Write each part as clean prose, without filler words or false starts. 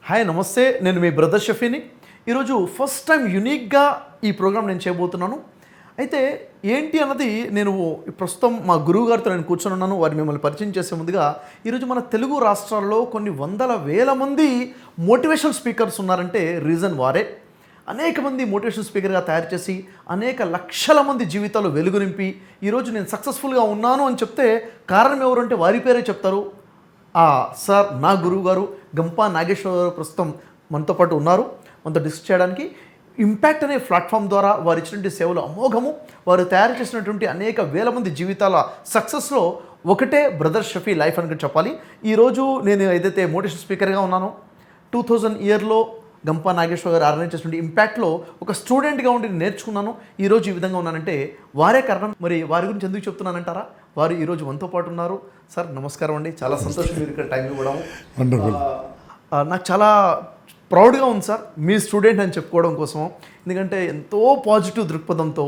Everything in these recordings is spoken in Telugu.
హాయ్ నమస్తే, నేను మీ బ్రదర్ షఫీని. ఈరోజు ఫస్ట్ టైం యూనిక్గా ఈ ప్రోగ్రామ్ నేను చేయబోతున్నాను. అయితే ఏంటి అన్నది నేను ప్రస్తుతం మా గురువు గారితో నేను కూర్చొని ఉన్నాను. వారిని మిమ్మల్ని పరిచయం చేసే ముందుగా ఈరోజు మన తెలుగు రాష్ట్రాల్లో కొన్ని వందల వేల మంది మోటివేషనల్ స్పీకర్స్ ఉన్నారంటే రీజన్ వారే. అనేక మంది మోటివేషనల్ స్పీకర్గా తయారు చేసి అనేక లక్షల మంది జీవితాలు వెలుగు నింపి ఈరోజు నేను సక్సెస్ఫుల్గా ఉన్నాను అని చెప్తే కారణం ఎవరంటే వారి పేరే చెప్తారు. సార్, నా గురువు గారు గంపా నాగేశ్వర గారు ప్రస్తుతం మనతో పాటు ఉన్నారు. మనతో డిస్కస్ చేయడానికి ఇంపాక్ట్ అనే ప్లాట్ఫామ్ ద్వారా వారు ఇచ్చినటువంటి సేవలు అమోఘము. వారు తయారు చేసినటువంటి అనేక వేల మంది జీవితాల సక్సెస్లో ఒకటే బ్రదర్ షఫీ లైఫ్ అని చెప్పాలి. ఈరోజు నేను ఏదైతే మోటివేషన్ స్పీకర్గా ఉన్నానో 2000 ఇయర్లో గంపా నాగేశ్వర గారు ఆర్గనైజ్ చేసినటువంటి ఇంపాక్ట్లో ఒక స్టూడెంట్గా ఉండి నేర్చుకున్నాను. ఈరోజు ఈ విధంగా ఉన్నానంటే వారే కారణం. మరి వారి గురించి ఎందుకు చెప్తున్నానంటారా? వారు ఈరోజు మనతో పాటు ఉన్నారు. సార్ నమస్కారం అండి, చాలా సంతోషం మీరు ఇక్కడ టైం ఇవ్వడం. నాకు చాలా ప్రౌడ్గా ఉంది సార్ మీ స్టూడెంట్ అని చెప్పుకోవడం కోసం. ఎందుకంటే ఎంతో పాజిటివ్ దృక్పథంతో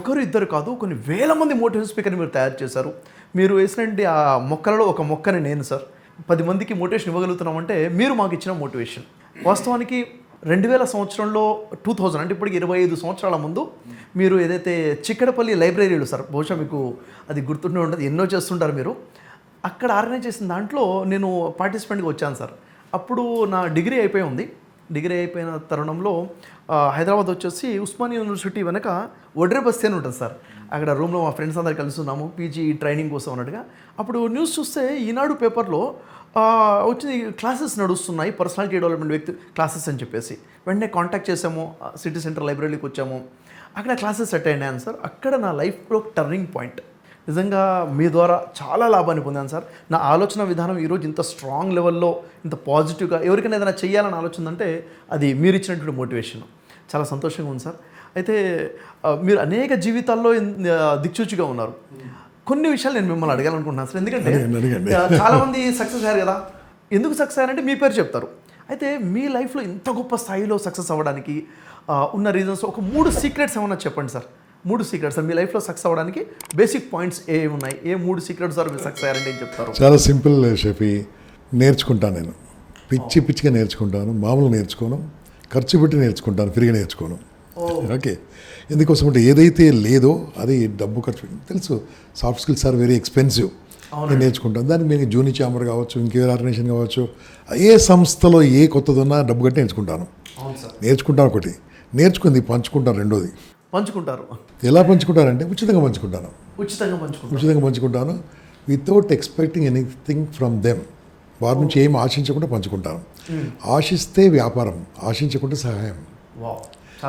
ఒకరు ఇద్దరు కాదు కొన్ని వేల మంది మోటివేషన్ స్పీకర్ని మీరు తయారు చేశారు. మీరు వేసినటువంటి ఆ మొక్కలలో ఒక మొక్కని నేను సార్ 10 మందికి మోటివేషన్ ఇవ్వగలుగుతున్నామంటే మీరు మాకు ఇచ్చిన మోటివేషన్. వాస్తవానికి 2000 సంవత్సరంలో 2000 అంటే ఇప్పటికి 25 సంవత్సరాల ముందు మీరు ఏదైతే చిక్కడపల్లి లైబ్రరీలు సార్, బహుశా మీకు అది గుర్తుండే ఉంటుంది, ఎన్నో చేస్తుంటారు మీరు. అక్కడ ఆర్గనైజ్ చేసిన దాంట్లో నేను పార్టిసిపెంట్గా వచ్చాను సార్. అప్పుడు నా డిగ్రీ అయిపోయి ఉంది. డిగ్రీ అయిపోయిన తరుణంలో హైదరాబాద్ వచ్చేసి ఉస్మానియా యూనివర్సిటీ వెనక ఒడ్రే బస్తీ అని ఉంటుంది సార్. అక్కడ రూమ్లో మా ఫ్రెండ్స్ అందరు కలిసి ఉన్నాము పీజీ ట్రైనింగ్ కోసం అన్నట్టుగా. అప్పుడు న్యూస్ చూస్తే ఈనాడు పేపర్లో వచ్చి క్లాసెస్ నడుస్తున్నాయి, పర్సనాలిటీ డెవలప్మెంట్ వ్యక్తి క్లాసెస్ అని చెప్పేసి వెంటనే కాంటాక్ట్ చేసాము. సిటీ సెంటర్ లైబ్రరీకి వచ్చాము. అక్కడ క్లాసెస్ అటెండ్ అయ్యాను సార్. అక్కడ నా లైఫ్లో టర్నింగ్ పాయింట్. నిజంగా మీ ద్వారా చాలా లాభాన్ని పొందాను సార్. నా ఆలోచన విధానం ఈరోజు ఇంత స్ట్రాంగ్ లెవెల్లో ఇంత పాజిటివ్గా ఎవరికైనా ఏదైనా చేయాలని ఆలోచన అంటే అది మీరు ఇచ్చినటువంటి మోటివేషన్. చాలా సంతోషంగా ఉంది సార్. అయితే మీరు అనేక జీవితాల్లో దిక్సూచిగా ఉన్నారు. కొన్ని విషయాలు నేను మిమ్మల్ని అడగాలనుకుంటున్నాను సార్. ఎందుకంటే చాలామంది సక్సెస్ అయ్యారు కదా, ఎందుకు సక్సెస్ అయ్యారంటే మీ పేరు చెప్తారు. అయితే మీ లైఫ్లో ఇంత గొప్ప స్థాయిలో సక్సెస్ అవ్వడానికి ఉన్న రీజన్స్ ఒక 3 సీక్రెట్స్ ఏమన్నా చెప్పండి సార్. 3 సీక్రెట్స్ మీ లైఫ్లో సక్సెస్ అవ్వడానికి బేసిక్ పాయింట్స్ ఏమి ఉన్నాయి? ఏ 3 సీక్రెట్స్ ద్వారా మీరు సక్సెస్ అయ్యారంటే ఏం చెప్తారు? చాలా సింపుల్ షఫీ. నేర్చుకుంటాను, నేను పిచ్చిగా నేర్చుకుంటాను. మామూలు నేర్చుకోను, ఖర్చు పెట్టి నేర్చుకుంటాను, ఫ్రీగా నేర్చుకోను. ఓకే, ఎందుకోసం అంటే ఏదైతే లేదో అది డబ్బు ఖర్చు తెలుసు. Soft skills are very expensive. నేను నేర్చుకుంటాను. దానికి మీరు జూనియర్ ఛాంబర్ కావచ్చు, ఇంకే ఆర్గనైజేషన్ కావచ్చు, ఏ సంస్థలో ఏ కొత్తది ఉన్నా డబ్బు కట్టి నేర్చుకుంటాను. ఒకటి నేర్చుకుంది పంచుకుంటాను. రెండోది పంచుకుంటారు. ఎలా పంచుకుంటారంటే ఉచితంగా పంచుకుంటాను. ఉచితంగా పంచుకుంటాను without expecting anything from them. వారి నుంచి ఏం ఆశించకుండా పంచుకుంటాను. ఆశిస్తే వ్యాపారం, ఆశించకుండా సహాయం.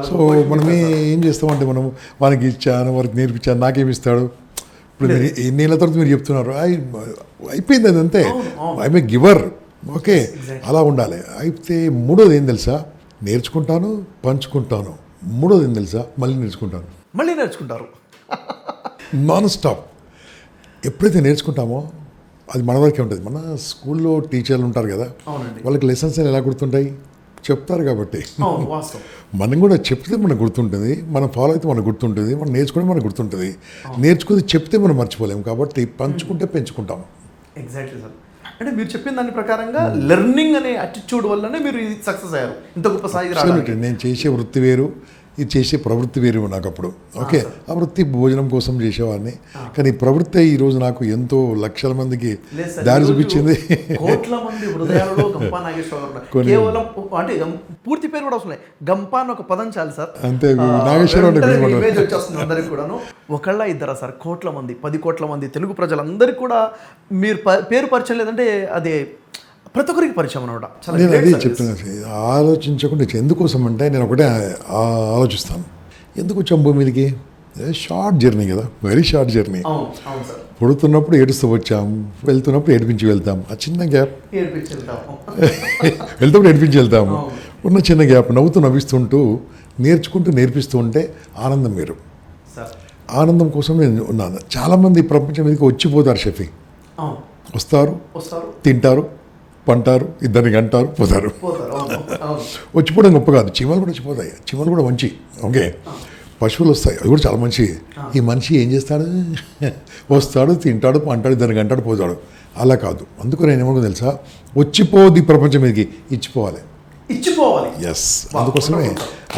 సో మనం ఏం చేస్తామంటే మనం వారికి ఇచ్చాను, వారికి నేర్పించాను, నాకేమి ఇస్తాడు. ఇప్పుడు మీరు ఎన్నేళ్ళ తర్వాత మీరు చెప్తున్నారు, అయిపోయింది అది అంతే. I'm a giver. ఓకే, అలా ఉండాలి. అయితే మూడోది ఏం తెలుసా? నేర్చుకుంటాను, పంచుకుంటాను. మూడోది ఏం తెలుసా? మళ్ళీ నేర్చుకుంటారు. Non stop. ఎప్పుడైతే నేర్చుకుంటామో అది మన వరకే ఉంటుంది. మన స్కూల్లో టీచర్లు ఉంటారు కదా, వాళ్ళకి లెసన్స్ ఎలా గుర్తుంటాయి? చెప్తారు కాబట్టి. మనం కూడా చెప్తే మనకు గుర్తుంటుంది, మనం ఫాలో అయితే మనకు గుర్తుంటుంది, మనం నేర్చుకుంటే మనకు గుర్తుంటుంది. నేర్చుకుని చెప్తే మనం మర్చిపోలేము. కాబట్టి పంచుకుంటే పెంచుకుంటాం. Exactly sir. అంటే మీరు చెప్పిన దాని ప్రకారంగా లెర్నింగ్ అనే అటిట్యూడ్ వల్లనే మీరు సక్సెస్ అయ్యారు, ఇంత గొప్ప స్థాయికి. నేను చేసే వృత్తి వేరు, ఇది చేసే ప్రవృత్తి వేరు నాకు. అప్పుడు ఓకే, ఆ వృత్తి భోజనం కోసం చేసేవాడిని. కానీ ఈ ప్రవృత్తి ఈరోజు నాకు ఎంతో లక్షల మందికి దారి చూపించింది. కోట్ల మంది హృదయాలలో గంపా నాగేశ్వరరావు. కేవలం అంటే పూర్తి పేరు కూడా వస్తున్నాయి, గంపా అని ఒక పదం చాలు సార్. అంతే, నాగేశ్వరరావు ఇమేజ్ వచ్చేస్తుంది అందరికి కూడాను. ఒకళ్ళ ఇద్దరా సార్? కోట్ల మంది, 10 కోట్ల మంది తెలుగు ప్రజలందరికీ కూడా మీరు పేరు పరిచయం లేదంటే అదే ప్రతి ఒక్కరికి పరిచయం అనమాట. నేను అదే చెప్తున్నాను, ఆలోచించకుండా. ఎందుకోసం అంటే నేను ఒకటే ఆలోచిస్తాను, ఎందుకు వచ్చాం భూమి మీదకి? షార్ట్ జర్నీ కదా, వెరీ షార్ట్ జర్నీ. పుడుతున్నప్పుడు ఏడుస్తూ వచ్చాం, వెళ్తున్నప్పుడు ఏడిపించి వెళ్తాం. ఆ చిన్న గ్యాప్ వెళ్తున్నప్పుడు ఏడిపించి వెళ్తాము. ఉన్న చిన్న గ్యాప్ నవ్వుతుంటూ నేర్చుకుంటూ నేర్పిస్తూ ఉంటే ఆనందం వేరు. ఆనందం కోసం నేను ఉన్నాను. చాలామంది ప్రపంచం మీదకి వచ్చిపోతారు షఫీ. వస్తారు, తింటారు, పంటారు, ఇద్దరిని గంటారు, పోతారు. వచ్చిపోవడం గొప్ప కాదు. చీమలు కూడా వచ్చిపోతాయి, చీమలు కూడా మంచి. ఓకే, పశువులు వస్తాయి, అది కూడా చాలా మంచి. ఈ మనిషి ఏం చేస్తాడు? వస్తాడు, తింటాడు, పంటాడు, ఇద్దరిని గంటాడు, పోతాడు. అలా కాదు. అందుకు నేను ఏమనుకో తెలుసా, వచ్చిపోది ప్రపంచం మీదకి ఇచ్చిపోవాలి. ఎస్,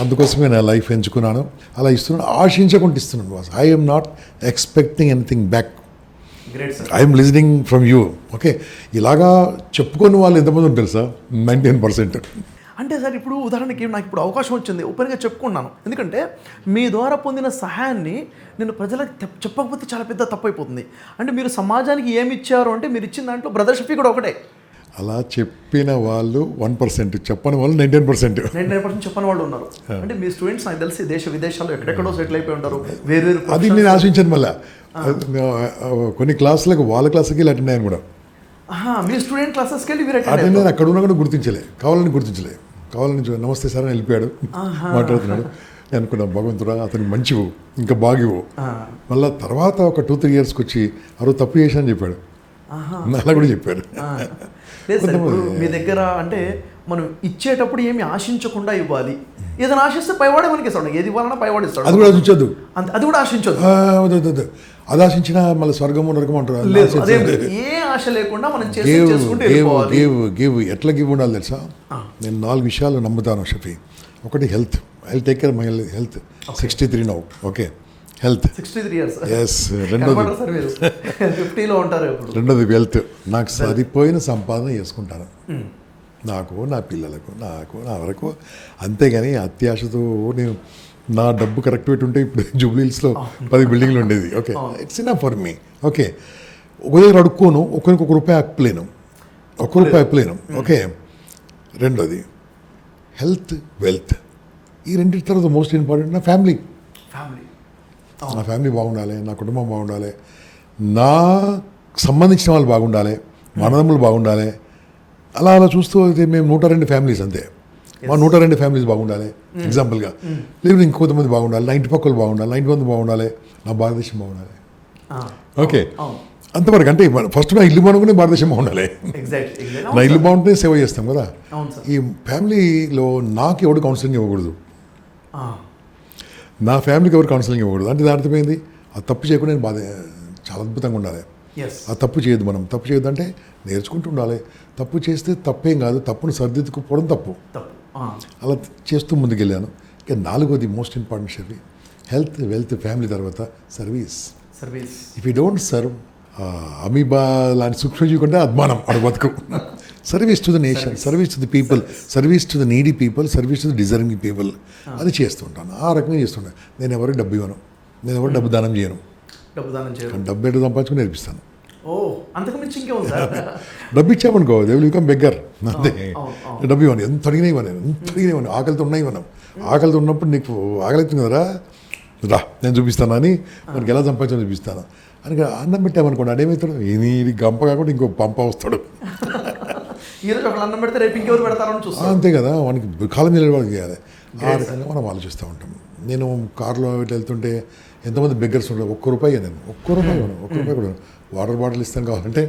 అందుకోసమే నా లైఫ్ ఎంచుకున్నాను, అలా ఇస్తున్నాను, ఆశించకుండా ఇస్తున్నాను boss. I'm not expecting anything back. I'm listening from you. Okay, ఇలాగా చెప్పుకొని వాళ్ళు ఎంతమంది ఉంటారు సార్? 99%. అంటే సార్ ఇప్పుడు ఉదాహరణకి నాకు ఇప్పుడు అవకాశం వచ్చింది, ఓపెన్గా చెప్పుకున్నాను. ఎందుకంటే మీ ద్వారా పొందిన సహాయాన్ని నేను ప్రజలకు చెప్పకపోతే చాలా పెద్ద తప్పు అయిపోతుంది. అంటే మీరు సమాజానికి ఏమి ఇచ్చారు అంటే మీరు ఇచ్చిన దాంట్లో బ్రదర్ షఫీ కూడా ఒకటే. అలా చెప్పిన వాళ్ళు 1%, చెప్పని వాళ్ళు 99%. 99% చెప్పని వాళ్ళు ఉన్నారు. అంటే మీ స్టూడెంట్స్ నాకు తెలిసి దేశ విదేశాల్లో ఎక్కడెక్కడో సెటిల్ అయిపోయి ఉంటారు. వేరు అది నేను ఆశించాను. మళ్ళీ కొన్ని క్లాసులకు వాళ్ళ క్లాసుకి అటెండ్ అయ్యాను కూడా. మీ స్టూడెంట్ క్లాసెస్కి వెళ్ళి మీరు అటెండ్ అయినా అక్కడ ఉన్నా కూడా గుర్తించలే, కావాలని నమస్తే సార్ అని వెళ్ళిపోయాడు, మాట్లాడుతున్నాడు. నేను అనుకున్నా, భగవంతుడా అతనికి మంచివు, ఇంకా బాగివు. మళ్ళీ తర్వాత ఒక 2-3 ఇయర్స్కి వచ్చి తప్పు చేశాను చెప్పాడు. అలా కూడా చెప్పాడు. లేదు సార్, ఇప్పుడు మీ దగ్గర అంటే మనం ఇచ్చేటప్పుడు ఏమి ఆశించకుండా ఇవ్వాలి. ఏదైనా ఆశిస్తే పైవాడే మనకి ఇస్తాడు, ఏది ఇవ్వాలన్నా పైవాడు ఇస్తాడు. అది కూడా ఆశించొద్దు, అది కూడా ఆశించొద్దు. అది ఆశించినా మళ్ళీ స్వర్గము నరకం అంటారు. ఏ ఆశ లేకుండా మనం గివ్ ఎట్లా గివ్ ఉండాలి తెలుసా? నేను 4 విషయాలు నమ్ముతాను షఫీ. ఒకటి health, I take care my health. 63 now. Okay, health 63 years. Yes. రెండోది వెల్త్. నాకు సరిపోయిన సంపాదన చేసుకుంటాను, నాకు, నా పిల్లలకు, నాకు, నా వరకు. అంతేగాని అత్యాశతో నేను నా డబ్బు కరెక్ట్ పెట్టుంటే ఇప్పుడు జూబ్లీహిల్స్లో 10 బిల్డింగ్లు ఉండేది. Okay, it's enough for me. Okay, ఒక దగ్గర అడుక్కోను, ఒకరికి ₹1 అప్పలేను, ₹1 ఓకే. రెండోది హెల్త్, వెల్త్. ఈ రెండింటి తర్వాత మోస్ట్ ఇంపార్టెంట్ నా ఫ్యామిలీ. నా ఫ్యామిలీ బాగుండాలి, నా కుటుంబం బాగుండాలి, నా సంబంధించిన వాళ్ళు బాగుండాలి, మా అన్నదమ్ములు బాగుండాలి. అలా చూస్తూ అయితే మేము 102 ఫ్యామిలీస్ అంతే. మా 102 ఫ్యామిలీస్ బాగుండాలి ఎగ్జాంపుల్గా. లేదు ఇంకొంతమంది బాగుండాలి, నా ఇంటి పక్కలు బాగుండాలి, నా ఇంటి మంది బాగుండాలి, నా భారతదేశం బాగుండాలి. ఓకే, అంతవరకు. అంటే ఫస్ట్ నా ఇల్లు బాగుంటే భారతదేశం బాగుండాలి. నా ఇల్లు బాగుంటే సేవ చేస్తాం కదా. ఈ ఫ్యామిలీలో నాకు ఎవడు కౌన్సిలింగ్ ఇవ్వకూడదు, నా ఫ్యామిలీకి ఎవరు కౌన్సిలింగ్ ఇవ్వకూడదు. అంటే దాని అర్థమైంది, ఆ తప్పు చేయకుండా నేను చాలా అద్భుతంగా ఉండాలి. ఆ తప్పు చేయదు. మనం తప్పు చేయొద్దు అంటే నేర్చుకుంటూ ఉండాలి. తప్పు చేస్తే తప్పేం కాదు, తప్పును సరిదిద్దుకుపోవడం తప్పు. అలా చేస్తూ ముందుకెళ్ళాను. ఇక 4వది మోస్ట్ ఇంపార్టెంట్ షఫీ, హెల్త్, వెల్త్, ఫ్యామిలీ తర్వాత service. If you don't serve, amoeba లాంటి సూక్ష్మజీవి కంటే అద్మానం అడు బతుకు. Service to the nation, service to the people, service to the needy people, service to the deserving people. అది చేస్తుంటాను, ఆ రకంగా చేస్తుంటాను. నేను ఎవరికి డబ్బు ఇవ్వను, నేను ఎవరికి డబ్బు దానం చేయను. డబ్బు ఎటు సంపాదించుకుని నేర్పిస్తాను. డబ్బు ఇచ్చామనుకో దే విల్ బికమ్ బెగ్గర్. అంతే, డబ్బు ఇవ్వను, ఎంత అడిగినా ఇవ్వను, ఆకలితో ఉన్నా ఇవ్వను. ఆకలితో ఉన్నప్పుడు నీకు ఆకలితుంది కదరా, రా నేను చూపిస్తాను అని మనకి ఎలా సంపాదించాలో చూపిస్తాను అని అన్నం పెట్టామనుకోండి, అడేమవుతాడు, ఇది గంప కాకుండా ఇంకో పంప వస్తాడు. అంతే కదా, వానికి కాలం నిలబడి చేయాలి. ఆ రకంగా మనం ఆలోచిస్తూ ఉంటాం. నేను కారులో వెళ్తుంటే ఎంతమంది బెగ్గర్స్ ఉంటారు. ₹1 నేను ₹1 కూడా వాటర్ బాటిల్ ఇస్తాను కావాలంటే,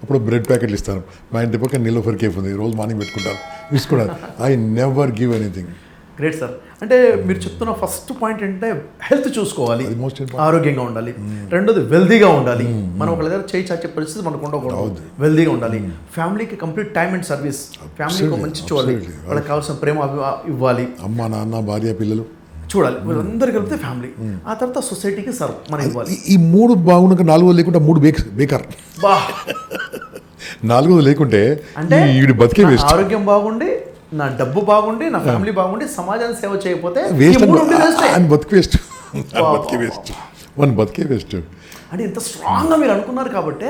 అప్పుడు బ్రెడ్ ప్యాకెట్లు ఇస్తాను. మా ఇంటి పక్కన నీలోఫర్ కేఫ్ ఉంది, రోజు మార్నింగ్ పెట్టుకుంటాను, తీసుకున్నాను. I never give anything. Great sir. అంటే మీరు చెప్తున్న ఫస్ట్ పాయింట్ ఏంటంటే హెల్త్ చూసుకోవాలి, ఆరోగ్యంగా ఉండాలి. రెండోది వెల్దీగా ఉండాలి. మనం ఒకళ్ళ దగ్గర చేయి చాచే పరిస్థితి మనకు ఉండకూడదు, వెల్దీగా ఉండాలి. ఫ్యామిలీకి కంప్లీట్ టైమ్ అండ్ సర్వీస్, ఫ్యామిలీకి మంచి చూడాలి, వాళ్ళకి కావాల్సిన ప్రేమ ఇవ్వాలి. అమ్మ, నాన్న, భార్య, పిల్లలు చూడాలి, వీళ్ళందరూ కలిపితే ఫ్యామిలీ. ఆ తర్వాత సొసైటీకి సర్వ్ మనం ఇవ్వాలి. ఈ 3 బాగున్నాక 4వది లేకుంటే 3 బేకార్. 4వది లేకుంటే అంటే బతికే వేస్ట్. ఆరోగ్యం బాగుండి, నా డబ్బు బాగుండి, నా ఫ్యామిలీ బాగుండి, సమాజానికి సేవ చేయకపోతే బతికే వేస్ట్. అంటే ఇంత స్ట్రాంగ్గా మీరు అనుకున్నారు కాబట్టి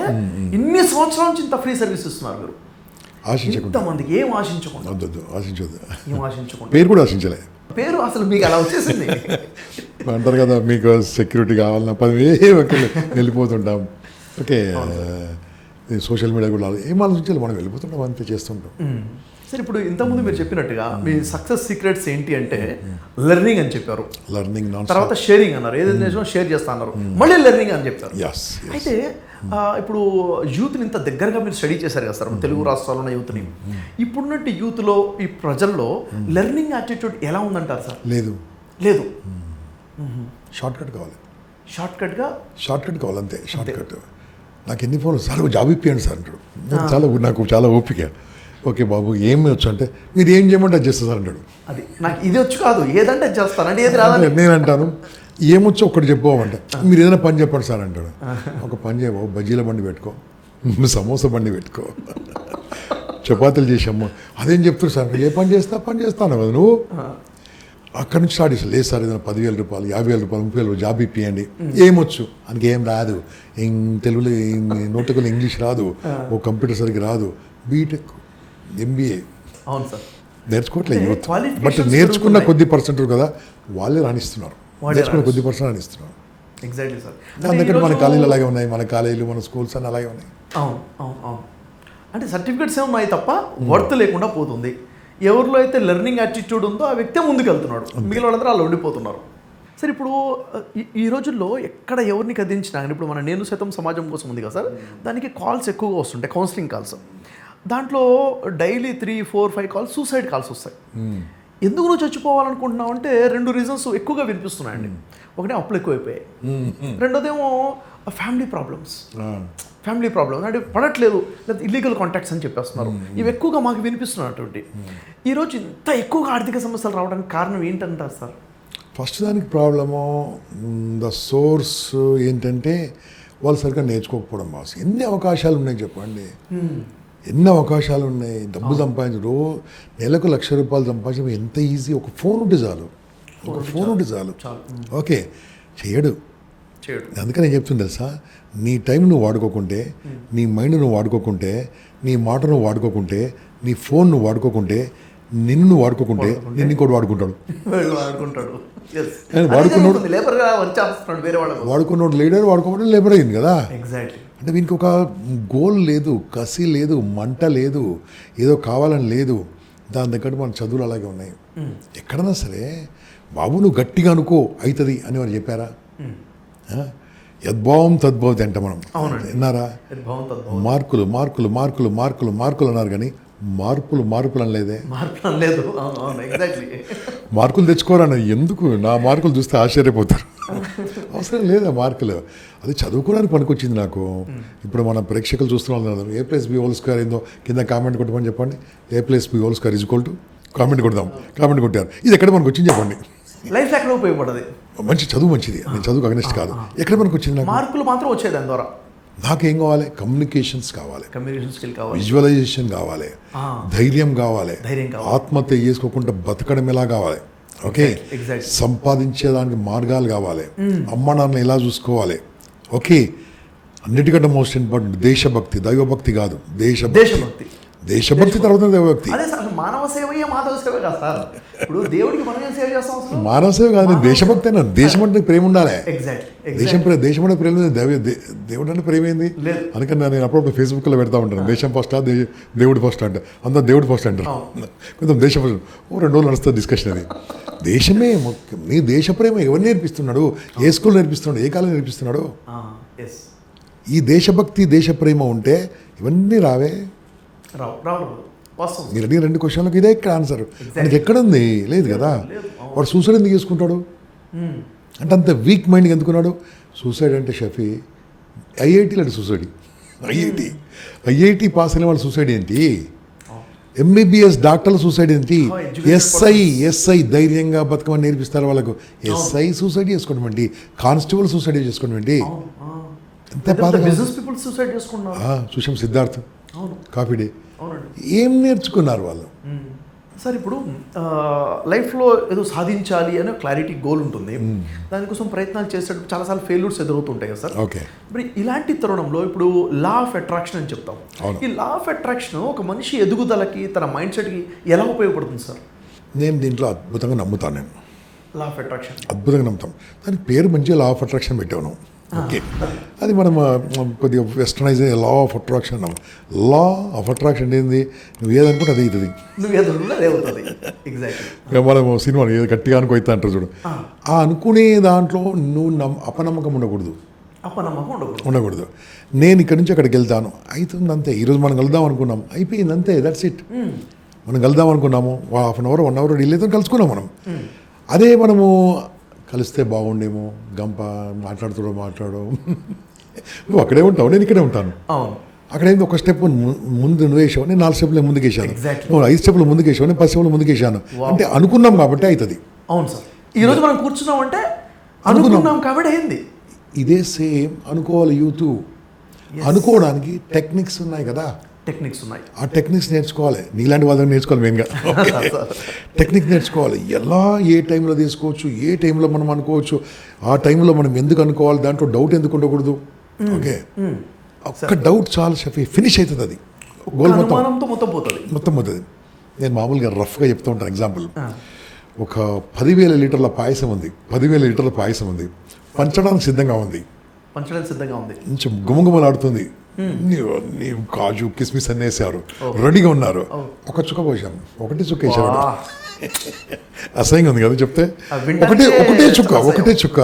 ఇన్ని సంవత్సరాల నుంచి ఇంత ఫ్రీ సర్వీస్ ఇస్తున్నారు మీరు. ఇంతమందికి ఏం ఆశించకుండా, పేరు కూడా ఆశించలే. పేరు అసలు మీకు అలా వచ్చేసింది. అంటారు కదా, మీకు సెక్యూరిటీ కావాలన్నా 10 వెళ్ళిపోతుంటాం. ఓకే, సోషల్ మీడియా కూడా ఏం ఆలోచించాలి, మనం వెళ్ళిపోతుంటాం, అంతే చేస్తుంటాం. సార్, ఇప్పుడు ఇంతకుముందు మీరు చెప్పినట్టుగా మీ సక్సెస్ సీక్రెట్స్ ఏంటి అంటే లెర్నింగ్ అని చెప్పారు, తర్వాత షేరింగ్ అన్నారు, ఏదైతే షేర్ చేస్తా అన్నారు, మళ్ళీ లెర్నింగ్ అని చెప్పారు. అయితే ఇప్పుడు యూత్ని ఇంత దగ్గరగా మీరు స్టడీ చేశారు కదా సార్, తెలుగు రాష్ట్రాల్లో ఉన్న యూత్ని. ఇప్పుడున్నట్టు యూత్లో, ఈ ప్రజల్లో లెర్నింగ్ యాటిట్యూడ్ ఎలా ఉందంటారు సార్? లేదు. షార్ట్ కట్ కావాలి, షార్ట్ కట్ కావాలి, అంతే. షార్ట్ కట్ నాకు ఎన్ని ఫోన్లు సార్ జాబ్ ఇప్పియండి సార్ అంటాడు. నాకు చాలా ఓపిక. ఓకే బాబు ఏమి వచ్చు అంటే మీరు ఏం చేయమంటే అది చేస్తా సార్ అంటాడు. అది నాకు ఇది వచ్చు కాదు ఏదంటే చేస్తాను అంటే ఏది రాదని నేను అంటాను ఏమొచ్చో ఒక్కటి చెప్పమంటే మీరు ఏదైనా పని చెప్పండి సార్ అంటాడు. ఒక పని చేయబాబు, బజ్జీల బండి పెట్టుకో, సమోసా బండి పెట్టుకో, చపాతీలు చేసాము. అదేం చెప్తారు సార్, ఏ పని చేస్తాను కదా నువ్వు. అక్కడి నుంచి స్టార్ట్ చేస్తాను. లేదు సార్ ఏదైనా 10,000 రూపాయలు 50,000 రూపాయలు 30,000 జాబ్ ఇప్పియండి. ఏమొచ్చు అందుకే ఏం రాదు, తెలుగులో నోటికలు ఇంగ్లీష్ రాదు, ఓ కంప్యూటర్ సరిగ్గా రాదు, బీటెక్ MBA. అవును సార్ నేర్చుకోవట్లేదు యూత్. బట్ నేర్చుకున్న కొద్ది పర్సెంట్ కదా వాళ్ళే రాణిస్తున్నారు, నేర్చుకున్న కొద్ది పర్సెంట్ రాణిస్తున్నారు. Exactly sir. అందుకని మన కాలేజీలు అలాగే ఉన్నాయి, మన కాలేజీలు మన స్కూల్స్ అని అలాగే ఉన్నాయి. అవును అవును అవును. అంటే సర్టిఫికేట్స్ ఉన్నాయి తప్ప వర్త్ లేకుండా పోతుంది. ఎవరిలో అయితే లెర్నింగ్ యాటిట్యూడ్ ఉందో ఆ వ్యక్తే ముందుకు వెళ్తున్నాడు, మిగిలిన వాళ్ళందరూ అలా ఉండిపోతున్నారు. సార్ ఇప్పుడు ఈ రోజుల్లో ఎక్కడ ఎవరిని కదిలించినా కానీ ఇప్పుడు మన నేను సైతం సమాజం కోసం ఉంది కదా సార్, దానికి కాల్స్ ఎక్కువగా వస్తుంటాయి, కౌన్సిలింగ్ కాల్స్. దాంట్లో డైలీ 3, 4, 5 కాల్స్ సూసైడ్ కాల్స్ వస్తాయి. ఎందుకు నువ్వు చచ్చిపోవాలనుకుంటున్నావు అంటే 2 రీజన్స్ ఎక్కువగా వినిపిస్తున్నాయండి. ఒకటే అప్పులు ఎక్కువైపోయాయి, రెండోదేమో ఫ్యామిలీ ప్రాబ్లమ్స్ అంటే పడట్లేదు, లేదా ఇల్లీగల్ కాంటాక్ట్స్ అని చెప్పేస్తున్నారు. ఇవి ఎక్కువగా మాకు వినిపిస్తున్నటువంటి ఈరోజు ఇంత ఎక్కువగా ఆర్థిక సమస్యలు రావడానికి కారణం ఏంటంటారు సార్? ఫస్ట్ దానికి ప్రాబ్లము ద సోర్స్ ఏంటంటే వాళ్ళు సరిగ్గా నేర్చుకోకపోవడం. బాస్ ఎన్ని అవకాశాలు ఉన్నాయి చెప్పండి, ఎన్ని అవకాశాలు ఉన్నాయి. డబ్బు సంపాదించడం, నెలకు ₹1,00,000 సంపాదించడం ఎంత ఈజీ. ఒక ఫోన్ ఉంటే చాలు, ఓకే చేయడు. అందుకని నేను చెప్తుంది తెలుసా, నీ టైం నువ్వు వాడుకోకుంటే, నీ మైండ్ నువ్వు వాడుకోకుంటే, నీ మాట నువ్వు వాడుకోకుంటే, నీ ఫోన్ నువ్వు వాడుకోకుంటే, నిన్ను నువ్వు వాడుకోకుంటే నిన్ను ఇంకోటి వాడుకుంటాడు. వాడుకున్నోడు లీడర్, వాడుకోకుండా లేబర్ అయింది కదా. అంటే వీనికి ఒక గోల్ లేదు, కసి లేదు, మంట లేదు, ఏదో కావాలని లేదు. దాని దగ్గర మన చదువులు అలాగే ఉన్నాయి. ఎక్కడన్నా సరే బాబు నువ్వు గట్టిగా అనుకో అవుతుంది అని వారు చెప్పారా? యద్భావం తద్భవతి అంట మనం విన్నారా? మార్కులు మార్కులు మార్కులు మార్కులు మార్కులు అన్నారు కానీ మార్పులు అనలేదే. మార్కులు తెచ్చుకోరన్న, ఎందుకు? నా మార్కులు చూస్తే ఆశ్చర్యపోతారు. అవసరం లేదా మార్కులు, అది చదువుకోవడానికి పనికొచ్చింది నాకు. ఇప్పుడు మన ప్రేక్షకులు చూస్తున్నాం, A+B² ఏందో కింద కామెంట్ కొట్టమని చెప్పండి. A+B² కామెంట్ కొడదాం. కామెంట్ కొట్టారు, ఇది ఎక్కడ మనకు వచ్చింది చెప్పండి. లైఫ్ ఎక్కడ ఉపయోగపడదు. మంచి చదువు మంచిది, నేను చదువుకు అగ్నిస్ట్ కాదు. ఎక్కడ మనకు వచ్చింది? మార్కులు మాత్రం వచ్చేది దాని ద్వారా. నాకేం కావాలి? కమ్యూనికేషన్ స్కిల్ కావాలి, విజువలైజేషన్ కావాలి, ధైర్యం కావాలి, ఆత్మహత్య చేసుకోకుండా బతకడం ఎలా కావాలి, ఓకే, సంపాదించేదానికి మార్గాలు కావాలి, అమ్మ నాన్న ఎలా చూసుకోవాలి, ఓకే. అన్నిటికంటే మోస్ట్ ఇంపార్టెంట్ దేశభక్తి, దైవభక్తి కాదు, దేశభక్తి తర్వాత దైవభక్తి. మానవ సేవయే మాధవ సేవ కదా సార్. ఇప్పుడు దేవుడికి మనం ఏం సేవ చేస్తాం? మానవ సేవ కాదు, నేను దేశభక్తి అయినా. దేశం అంటే ప్రేమ ఉండాలి. దేశం అంటే ప్రేమ లేదు, దేవుడు అంటే ప్రేమ ఏంది? అందుకని నేను అప్పుడప్పుడు ఫేస్బుక్లో పెడతా ఉంటాను, దేశం ఫస్ట్ దేవుడు ఫస్ట్ అంటే. అంతా దేవుడు ఫస్ట్ అంటారు, కొంచెం దేశం ఫస్ట్. 2 రోజులు నడుస్తుంది డిస్కషన్. అది దేశమే ముఖ్యం. నీ దేశ ప్రేమ ఎవరు నేర్పిస్తున్నాడు? ఏ స్కూల్ నేర్పిస్తున్నాడు? ఏ కాలం నేర్పిస్తున్నాడు? ఈ దేశభక్తి దేశ ప్రేమ ఉంటే ఇవన్నీ రావే. మీరు అడిగిన 2 క్వశ్చన్లకు ఇదే ఇక్కడ ఆన్సర్. మనకి ఎక్కడుంది? లేదు కదా. వాడు సూసైడ్ ఎందుకు చేసుకుంటాడు అంటే అంత వీక్ మైండ్కి ఎందుకున్నాడు? సూసైడ్ అంటే షఫీ ఐఐటీలో అంటే సూసైడ్, ఐఐటీ పాస్ అయిన వాళ్ళు సూసైడ్ ఏంటి? MBBS డాక్టర్ల సూసైడ్ ఏంటి? ఎస్ఐ ధైర్యంగా బతకమని నేర్పిస్తారు వాళ్ళకు. ఎస్ఐ సూసైడ్ చేసుకోవడం ఏంటి? కానిస్టేబుల్ సూసైడ్ చేసుకోవడం ఏంటి? ఎంత బాధ. చూసాం సిద్ధార్థ్, కాఫీ డే. ఏం నేర్చుకున్నారు వాళ్ళు? సార్ ఇప్పుడు లైఫ్లో ఏదో సాధించాలి అనే క్లారిటీ గోల్ ఉంటుంది, దానికోసం ప్రయత్నాలు చేసేటప్పుడు చాలాసార్లు ఫెయిల్యూర్స్ ఎదురవుతుంటాయి కదా సార్. ఓకే. ఇప్పుడు ఇలాంటి తరుణంలో ఇప్పుడు లా ఆఫ్ అట్రాక్షన్ అని చెప్తాం. ఈ లా ఆఫ్ అట్రాక్షన్ ఒక మనిషి ఎదుగుదలకి, తన మైండ్ సెట్కి ఎలా ఉపయోగపడుతుంది సార్? నేను దీంట్లో అద్భుతంగా నమ్ముతాను. నేను లా ఆఫ్ అట్రాక్షన్ అద్భుతంగా నమ్ముతాం. దానికి పేరు మంచిగా లా ఆఫ్ అట్రాక్షన్ పెట్టాను. ఓకే, అది మనం కొద్దిగా westernise law of attraction. Law of attraction ఏంది? నువ్వు ఏదనుకుంటే అది అవుతుంది. మనం సినిమా ఏదో గట్టిగా అనుకోయితే అంటారు చూడు, ఆ అనుకునే దాంట్లో నువ్వు అపనమ్మకం ఉండకూడదు. నేను ఇక్కడి నుంచి అక్కడికి వెళ్తాను, అవుతుంది అంతే. ఈరోజు మనం కలుద్దాం అనుకున్నాం, అయిపోయింది అంతే, దట్స్ ఇట్. మనం కలుద్దాం అనుకున్నాము, 1 అవర్ 1 అవర్ డీల్ అయితే కలుసుకున్నాం మనం. అదే మనము కలిస్తే బాగుండేమో, గంప మాట్లాడు నువ్వు అక్కడే ఉంటావు, నేను ఇక్కడే ఉంటాను. అవును, అక్కడేంది ఒక స్టెప్ ముందు నువ్వు వేసావు, నేను 4 స్టెప్లు ముందుకు వేసాను. Exactly. నువ్వు 5 స్టెప్లు ముందుకు వేసావు, నేను 10 స్టెప్లు ముందుకు వేసాను. అంటే అనుకున్నాం కాబట్టి అవుతుంది. అవును సార్. ఈరోజు మనం కూర్చున్నాం అంటే అనుకున్నాం కాబట్టి అయింది. ఇదే సేమ్ అనుకోవాలి యూత్. అనుకోవడానికి టెక్నిక్స్ ఉన్నాయి కదా, టెక్నిక్స్ ఉన్నాయి. ఆ టెక్నిక్స్ నేర్చుకోవాలి. నీలాంటి వాళ్ళని నేర్చుకోవాలి మెయిన్గా. టెక్నిక్ నేర్చుకోవాలి. ఎలా ఏ టైంలో తీసుకోవచ్చు, ఏ టైంలో మనం అనుకోవచ్చు, ఆ టైంలో మనం ఎందుకు అనుకోవాలి, దాంట్లో డౌట్ ఎందుకు ఉండకూడదు. ఓకే, ఒక్క డౌట్ చాలు షఫీ, ఫినిష్ అవుతుంది. అది గోల్ మొత్తం పోతుంది. నేను మామూలుగా రఫ్గా చెప్తూ ఉంటాను. ఎగ్జాంపుల్, ఒక 10,000 లీటర్ల పాయసం ఉంది. 10,000 లీటర్ల పాయసం ఉంది, పంచడానికి సిద్ధంగా ఉంది. కొంచెం గుమగుమలాడుతుంది. నీవు కాజు కిస్మిస్ అన్నీ వేసారు, రెడీగా ఉన్నారు. ఒక చుక్క పోసాను, ఒకటే చుక్క వేసాడు. అసహ్యంగా ఉంది కదా చెప్తే. ఒకటే చుక్క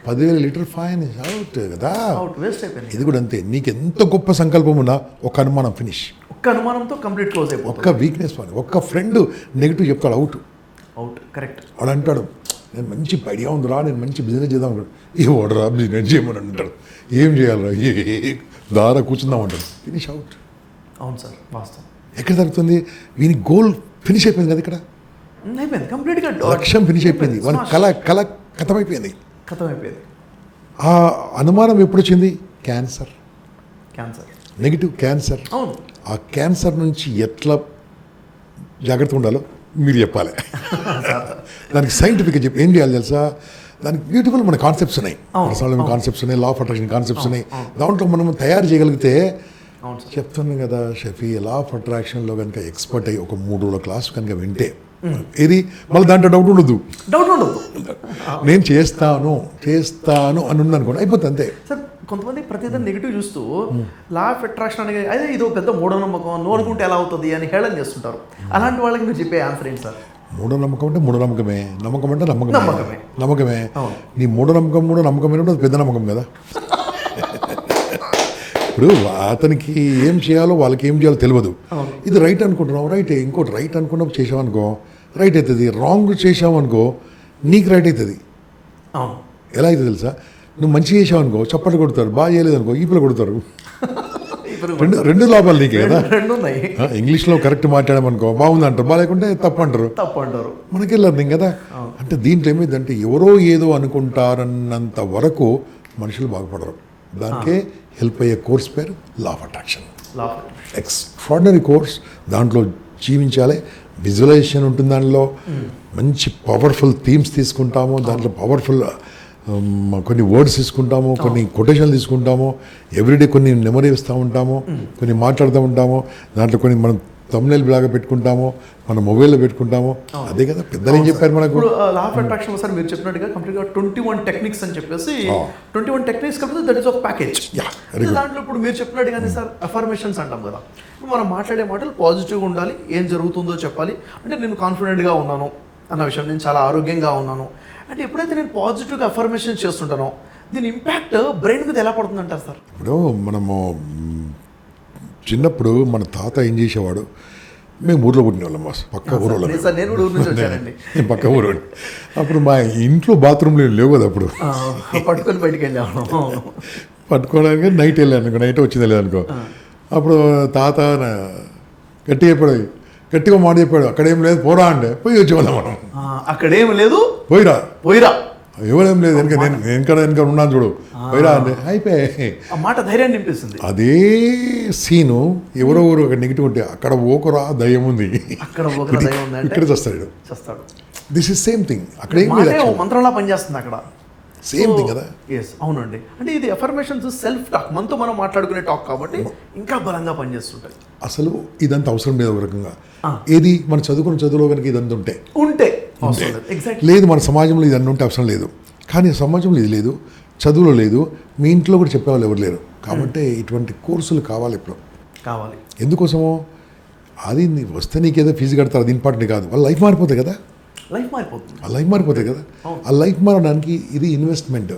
10,000 లీటర్ ఫైన్ అవుట్ కదా. ఇది కూడా అంతే. నీకు ఎంత గొప్ప సంకల్పం ఉన్నా ఒక అనుమానం ఫినిష్. ఒక్క అనుమానంతో కంప్లీట్ క్లోజ్ అయిపోతుంది. ఒక్క వీక్నెస్ పని, ఒక్క ఫ్రెండ్ నెగిటివ్ చెప్తాడు, అవుట్. కరెక్ట్. వాడు అంటాడు, నేను మంచి ఐడియా ఉందిరా, నేను మంచి బిజినెస్ చేద్దాం అంటాడు. ఏ ఓడరా బిజినెస్ చేయమని అంటాడు. ఏం చేయాలరా, దారా కూర్చుందాం అంటాడు. Finish out. అవును సార్, వాస్తవం. ఎక్కడ జరుగుతుంది? వీని గోల్ ఫినిష్ అయిపోయింది కదా, ఇక్కడ అయిపోయింది కంప్లీట్గా. లక్ష్యం ఫినిష్ అయిపోయింది, వాని కళ కథమైపోయింది. ఆ అనుమానం ఎప్పుడు వచ్చింది? Cancer, negative cancer. అవును. ఆ క్యాన్సర్ నుంచి ఎట్లా జాగ్రత్త ఉండాలో మీరు చెప్పాలి. దానికి సైంటిఫిక్గా చెప్పి ఏం చేయాలి తెలుసా? దానికి బ్యూటిఫుల్ మన కాన్సెప్ట్స్ ఉన్నాయి, పర్సనల్ కాన్సెప్ట్స్ ఉన్నాయి, లా ఆఫ్ అట్రాక్షన్ కాన్సెప్ట్స్ ఉన్నాయి. దాంట్లో మనం తయారు చేయగలిగితే, చెప్తున్నాను కదా షఫీ, లా ఆఫ్ అట్రాక్షన్లో కనుక ఎక్స్పర్ట్ అయ్యి ఒక 3 రోజుల క్లాస్ కనుక వింటే ఇది మళ్ళీ దాంట్లో డౌట్ ఉండదు. నేను చేస్తాను అని ఉందనుకోండి, అయిపోతుంది అంతే. సార్, కొంతమంది ప్రతిదీ నెగిటివ్ చూస్తూ లా ఆఫ్ అట్రాక్షన్ అనేది అదే ఇదో పెద్ద మూఢనమ్మకం, నువ్వు అనుకుంటే ఎలా అవుతుంది అని హేళన చేస్తుంటారు. అలాంటి వాళ్ళకి మీరు చెప్పే ఆన్సర్ ఏంటి సార్? మూఢనమ్మకం అంటే మూఢనమ్మకమే, నమ్మకం అంటే నమ్మకమే. నీ మూఢనమ్మకం ఏంటంటే అది పెద్ద నమ్మకం కదా. ఇప్పుడు అతనికి ఏం చేయాలో వాళ్ళకి ఏం చేయాలో తెలియదు. ఇది రైట్ అనుకుంటున్నావు, రైట్. ఇంకోటి రైట్ అనుకున్నప్పుడు చేసావనుకో రైట్ అవుతుంది. రాంగ్ చేసావనుకో నీకు రైట్ అవుతుంది. ఎలా అవుతుంది తెలుసా? నువ్వు మంచి చేసావనుకో చప్పట్లు కొడతారు, బాగా చేయలేదు అనుకో ఈపులు కొడతారు. రెండు లాభాలు నీకే కదా. ఇంగ్లీష్లో కరెక్ట్ మాట్లాడామనుకో బాగుంది అంటారు, బాగాలేకుంటే తప్పు అంటారు. మనకి లెర్నింగ్ కదా. అంటే దీంట్లో ఏమైందంటే ఎవరో ఏదో అనుకుంటారన్నంత వరకు మనుషులు బాగుపడరు. దానికే హెల్ప్ అయ్యే కోర్స్ పేరు లా ఆఫ్ అట్రాక్షన్. Extraordinary course. దాంట్లో జీవించాలి. విజువలైజేషన్ ఉంటుంది దానిలో. మంచి పవర్ఫుల్ థీమ్స్ తీసుకుంటాము, దాంట్లో పవర్ఫుల్ కొన్ని వర్డ్స్ తీసుకుంటాము, కొన్ని కొటేషన్లు తీసుకుంటాము, ఎవ్రీడే కొన్ని మెమరీ ఇస్తూ ఉంటాము, కొన్ని మాట్లాడుతూ ఉంటాము. దాంట్లో కొన్ని మనం తమ్నైల్ లాగా పెట్టుకుంటాము, మన మొబైల్లో పెట్టుకుంటాము. అదే కదా పెద్దలు ఏం చెప్పారు మనకు. లా ఆఫ్ అట్రాక్షన్ సార్ మీరు చెప్పినట్టుగా కంప్లీట్గా 21 టెక్నిక్స్ అని చెప్పేసి 21 టెక్నిక్స్ కలిపి దట్ ఈస్ ఒక ప్యాకేజ్. దాంట్లో ఇప్పుడు మీరు చెప్పినట్టుగానే సార్ అఫర్మేషన్స్ అంటాం కదా. మనం మాట్లాడే మాటలు పాజిటివ్గా ఉండాలి, ఏం జరుగుతుందో చెప్పాలి. అంటే నేను కాన్ఫిడెంట్గా ఉన్నాను అన్న విషయం, నేను చాలా ఆరోగ్యంగా ఉన్నాను అంటే ఎప్పుడైతే నేను పాజిటివ్గా అఫర్మేషన్ చేస్తుంటానో దీని ఇంపాక్ట్ బ్రెయిన్ మీద ఎలా పడుతుంది అంటారు సార్? ఇప్పుడు మనము చిన్నప్పుడు మన తాత ఏం చేసేవాడు, మేము ఊర్లో పుట్టిన వాళ్ళం, పక్క ఊరు నేను పక్క ఊరు. అప్పుడు మా ఇంట్లో బాత్రూమ్లు లేవు కదా, అప్పుడు పట్టుకొని బయటికి వెళ్ళాము. పట్టుకోవడానికి నైట్ వెళ్ళాను అనుకో, నైట్ వచ్చింది లేదనుకో, అప్పుడు తాత గట్టిగా మాట చెప్పాడు, అక్కడేం లేదు పోరా అంటే పోయి వచ్చేవాళ్ళం మనం. అక్కడేం లేదు పోయిరా ఎవరేం లేదు, వెనక ఉన్నాను చూడు, పోయిరా అంటే అయిపోయి ఆ మాట ధైర్యాన్ని నింపిస్తుంది. అదే సీను ఎవరో ఊరు ఒక నెగిటివ్ ఉంటే అక్కడ ఓకరా దయ్యం ఉంది, ఇక్కడ చేస్తాడు. This is same thing. అక్కడ ఏం మంత్రంలా పనిచేస్తుంది అక్కడ. సేమ్ థింగ్ కదా. అవునండి. అంటే ఇది అఫర్మేషన్స్ సెల్ఫ్ టాక్, మనతో మనం మాట్లాడుకునే టాక్ కాబట్టి ఇంకా బలంగా పనిచేస్తుంటాయి. అసలు ఇదంతా అవసరం లేదు ఒక రకంగా. ఏది మన చదువుకున్న చదువులో కనుక ఇదంతా ఉంటే లేదు, మన సమాజంలో ఇదన్నీ ఉంటే అవసరం లేదు. కానీ సమాజంలో ఇది లేదు, చదువులో లేదు, మీ ఇంట్లో కూడా చెప్పేవాళ్ళు ఎవరు లేరు. కాబట్టి ఇటువంటి కోర్సులు కావాలి, ఇప్పుడు కావాలి. ఎందుకోసమో అది వస్తే నీకేదో ఫీజు కడతారు, అది ఇంపార్టెంట్ కాదు. వాళ్ళ లైఫ్ మారిపోతాయి కదా, లైఫ్ మారిపోతాయి కదా. ఆ లైఫ్ మారడానికి ఇది ఇన్వెస్ట్మెంట్.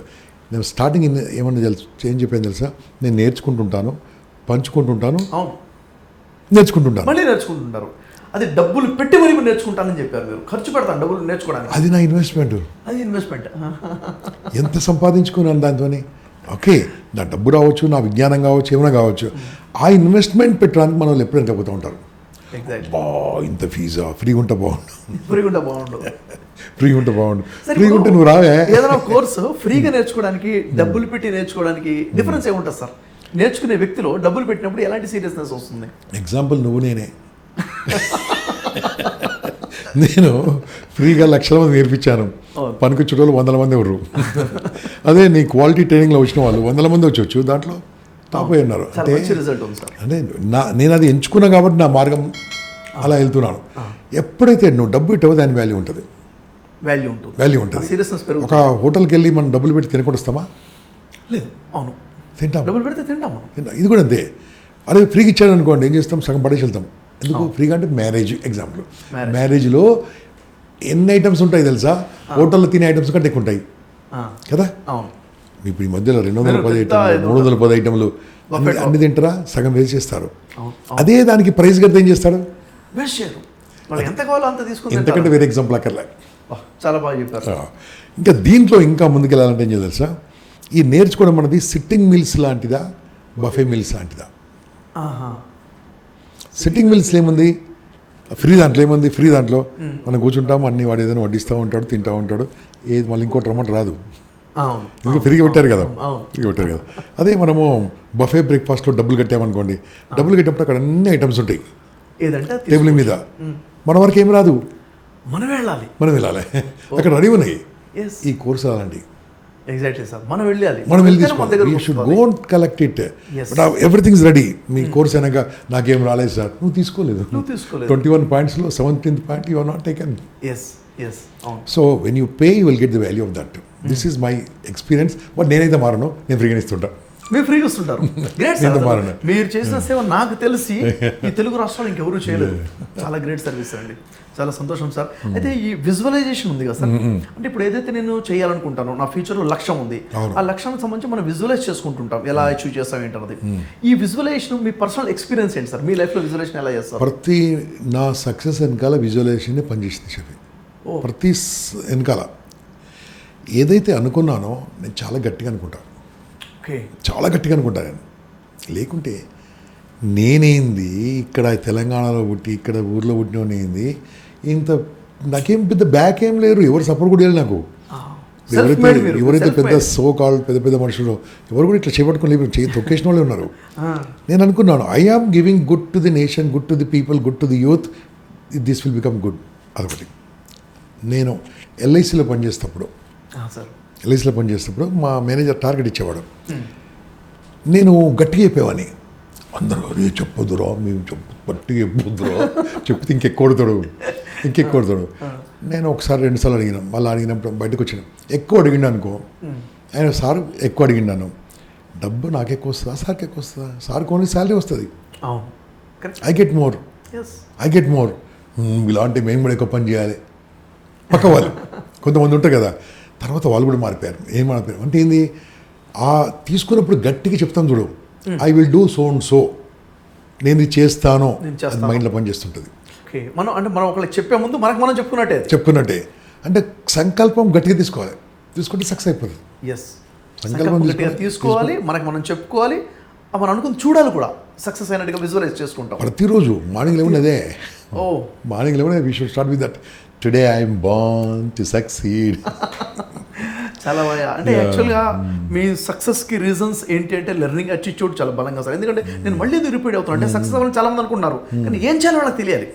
నేను స్టార్టింగ్ ఏమన్నా ఏం చెప్పాను తెలుసా? నేను నేర్చుకుంటుంటాను, పంచుకుంటుంటాను, నేర్చుకుంటుంటారు. అది డబ్బులు పెట్టి మరి నేర్చుకుంటానని చెప్పారు మీరు. ఖర్చు పెడతాను డబ్బులు నేర్చుకోవడానికి. అది నా ఇన్వెస్ట్మెంట్. అది ఇన్వెస్ట్మెంట్. ఎంత సంపాదించుకున్నాను దాంతో. ఓకే, నా డబ్బు రావచ్చు, నా విజ్ఞానం కావచ్చు, ఏమైనా కావచ్చు, ఆ ఇన్వెస్ట్మెంట్ పెట్టడానికి మనం ఎప్పుడైనా తగ్గుతూ ఉంటారు. ఎగ్జాక్ట్లీ. బా ఇంత ఫీజా, ఫ్రీ ఉంటే బాగుండు, ఫ్రీగా బాగుండు. ఫ్రీ ఉంటే బాగుండు, సరే, ఫ్రీ ఉంటే నువ్వు రావే. ఏదైనా కోర్సు ఫ్రీగా నేర్చుకోవడానికి డబ్బులు పెట్టి నేర్చుకోవడానికి డిఫరెన్స్ ఏముంటుంది సార్? నేర్చుకునే వ్యక్తిలో డబ్బులు పెట్టినప్పుడు ఎలాంటి సీరియస్నెస్ వస్తుంది? ఎగ్జాంపుల్ నువ్వు నేనే. నేను ఫ్రీగా లక్షల మంది నేర్పించాను, పనికి చుట్టూ 100 మంది ఎవరు. అదే నీ క్వాలిటీ ట్రైనింగ్లో వచ్చిన వాళ్ళు 100 మంది వచ్చి దాంట్లో టాప్ అయి ఉన్నారు. అంటే రిజల్ట్ ఉంది సార్. అంటే నేను అది ఎంచుకున్నా కాబట్టి నా మార్గం అలా వెళ్తున్నాను. ఎప్పుడైతే నువ్వు డబ్బు ఇట్టవో దాని వాల్యూ ఉంటుంది, వాల్యూ ఉంటుంది, వాల్యూ ఉంటుంది. సీరియస్నెస్ పెరుగుతుంది. ఒక హోటల్కి వెళ్ళి మనం డబ్బులు పెట్టి తినకుండా వస్తామా? లేదు. అవును, తింటాం. డబ్బులు పెడితే తింటాము. ఇది కూడా అంతే. అదే ఫ్రీగా ఇచ్చాడు అనుకోండి, ఏం చేస్తాం? సగం పడేసి వెళ్తాం. ఎందుకు? ఫ్రీగా అంటే మ్యారేజ్ ఎగ్జాంపుల్. మ్యారేజ్లో ఎన్ని ఐటమ్స్ ఉంటాయి తెలుసా? హోటల్లో తినే ఐటమ్స్ కంటే ఎక్కువ ఉంటాయి కదా. అవును. ఇప్పుడు ఈ మధ్యలో 210 ఐటమ్లు, 310 ఐటమ్లు అన్ని తింటారా? సగం వేస్ట్ చేస్తారు. అదే దానికి ప్రైస్ కడితే ఏం చేస్తాడు? వేస్ట్ చేయరు. వాళ్ళు ఎంత కావాలో అంత తీసుకుని ఎంతకంటే వేరే ఎగ్జాంపుల్ అక్కర్లే. చాలా బాగా చెప్పారు. ఇంకా దీంట్లో ఇంకా ముందుకెళ్ళాలంటే ఏం చేయాలి తెలుసా? ఈ నేర్చుకోవడం మనది సిట్టింగ్ మీల్స్ లాంటిదా, బఫే మీల్స్ లాంటిదా? సిట్టింగ్ మీల్స్లో ఏముంది? ఫ్రీ దాంట్లో ఏముంది? ఫ్రీ దాంట్లో మనం కూర్చుంటాము, అన్ని వాడు ఏదైనా వడ్డిస్తూ ఉంటాడు, తింటూ ఉంటాడు, ఏది మళ్ళీ ఇంకోటి రమ్మంటే రాదు. ఇంకా ఫ్రీగా పెట్టారు కదా, ఫ్రీగా పెట్టారు కదా. అదే మనము బఫే బ్రేక్ఫాస్ట్లో డబ్బులు కట్టామనుకోండి, డబ్బులు కట్టినప్పుడు అక్కడ అన్ని ఐటమ్స్ ఉంటాయి ఏదంటే టేబుల్ మీద. మన వరకు ఏం రాదు, మనం వెళ్ళాలి, మనం వెళ్ళాలి. అక్కడ రెడీ ఉన్నాయి. Yes. ఈ కోర్సు అలాంటి. ఎగ్జాక్ట్లీ సార్, మనం వెళ్ళాలి, మనం వెళ్ళి తీసుకోవాలి. You should go and collect it. But everything is ready. మీ కోర్స్ అయినాక నాకేం రాలేదు సార్, నువ్వు తీసుకోలేదు. 21 పాయింట్స్లో 17th point you are not taken. So when you pay you will get the value of that. This is my experience. But నేనైతే మారను, నేను ఫ్రీగా ఇస్తుంటా. మీరు ఫ్రీగా ఇస్తుంటారు. మీరు చేసిన సేవ నాకు తెలిసి ఈ తెలుగు రాష్ట్రాలు ఇంకెవరూ చేయలేదు. చాలా గ్రేట్ సర్వీస్ అండి, చాలా సంతోషం సార్. అయితే ఈ విజువలైజేషన్ ఉంది కదా సార్, అంటే ఇప్పుడు ఏదైతే నేను చేయాలనుకుంటానో, నా ఫ్యూచర్లో లక్ష్యం ఉంది, ఆ లక్ష్యానికి సంబంధించి మనం విజువలైజ్ చేసుకుంటుంటాం, ఎలా అచీవ్ చేస్తాం ఏంటన్నది. ఈ విజువలైజేషన్ మీ పర్సనల్ ఎక్స్పీరియన్స్ ఏంటి సార్? మీ లైఫ్లో విజువలైజేషన్ ఎలా చేస్తారు? ప్రతి నా సక్సెస్ వెనకాల విజువలైజేషన్ పనిచేసింది షఫీ. ప్రతి వెనకాల ఏదైతే అనుకున్నానో నేను చాలా గట్టిగా అనుకుంటాను, చాలా గట్టిగా అనుకుంటాను నేను. లేకుంటే నేనేంది ఇక్కడ తెలంగాణలో పుట్టి ఇక్కడ ఊర్లో పుట్టినోనేంది, ఇంత నాకేం పెద్ద బ్యాక్ ఏం లేరు, ఎవరు సపోర్ట్ కూడా లేదు నాకు. ఎవరైతే పెద్ద సో కాల్డ్ పెద్ద పెద్ద మనుషులు ఎవరు కూడా ఇట్లా చేపట్టుకుని తొక్కేసిన వాళ్ళే ఉన్నారు. నేను అనుకున్నాను, I am giving good to the nation, good to the people, good to the youth, this will become good. అదొకటి. నేను ఎల్ఐసిలో పనిచేసేటప్పుడు మా మేనేజర్ టార్గెట్ ఇచ్చేవాడు. నేను గట్టిగా చెప్పేవాడిని, అందరూ అదే చెప్పొద్దురా, మేము గట్టిగా చెప్పొద్దురా, చెప్తే ఇంకెక్కువడతాడు. నేను ఒకసారి 2 సార్లు అడిగినాను, మళ్ళీ అడిగినప్పుడు బయటకు వచ్చినాను. ఎక్కువ అడిగినా అనుకో, ఆయన సార్ ఎక్కువ అడిగినాను, డబ్బు నాకు ఎక్కువ వస్తుందా సార్కి ఎక్కువ వస్తుందా? సార్కి ఓన్లీ శాలరీ వస్తుంది, ఐ గెట్ మోర్. ఇలాంటి మేము కూడా ఎక్కువ పని చేయాలి. పక్క వాళ్ళు కొంతమంది ఉంటారు కదా, తర్వాత వాళ్ళు కూడా మారిపోయారు. ఏం మారిపోయారు అంటే ఏంది, ఆ తీసుకున్నప్పుడు గట్టిగా చెప్తాను చూడు, I will do so and so, నేను ఇది చేస్తాను, అది మైండ్లో పనిచేస్తుంటుంది. మనం అంటే మనం ఒకళ్ళకి చెప్పే ముందు మనకు మనం చెప్పుకున్నట్టే అంటే సంకల్పం గట్టిగా తీసుకోవాలి, తీసుకుంటే సక్సెస్ అయిపోతుంది. సంకల్పం గట్టిగా తీసుకోవాలి, మనకు మనం చెప్పుకోవాలి, మనం అనుకుని చూడాలి కూడా, సక్సెస్ అయినట్టుగా విజువలైజ్ చేసుకుంటాం ప్రతిరోజు. మార్నింగ్ లెవెన్ అదే, morning eleven we should start with that, today I'm Born to succeed. చాలా బాగా. అంటే యాక్చువల్గా మీ సక్సెస్కి రీజన్స్ ఏంటి అంటే లెర్నింగ్ అటిట్యూడ్ చాలా బలంగా సార్. ఎందుకంటే నేను మళ్ళీ ఎందుకు రిపీట్ అవుతున్నాను అంటే, సక్సెస్ అవ్వాలని చాలా మంది అనుకున్నారు, కానీ ఏం చేయాలో వాళ్ళకి తెలియాలి.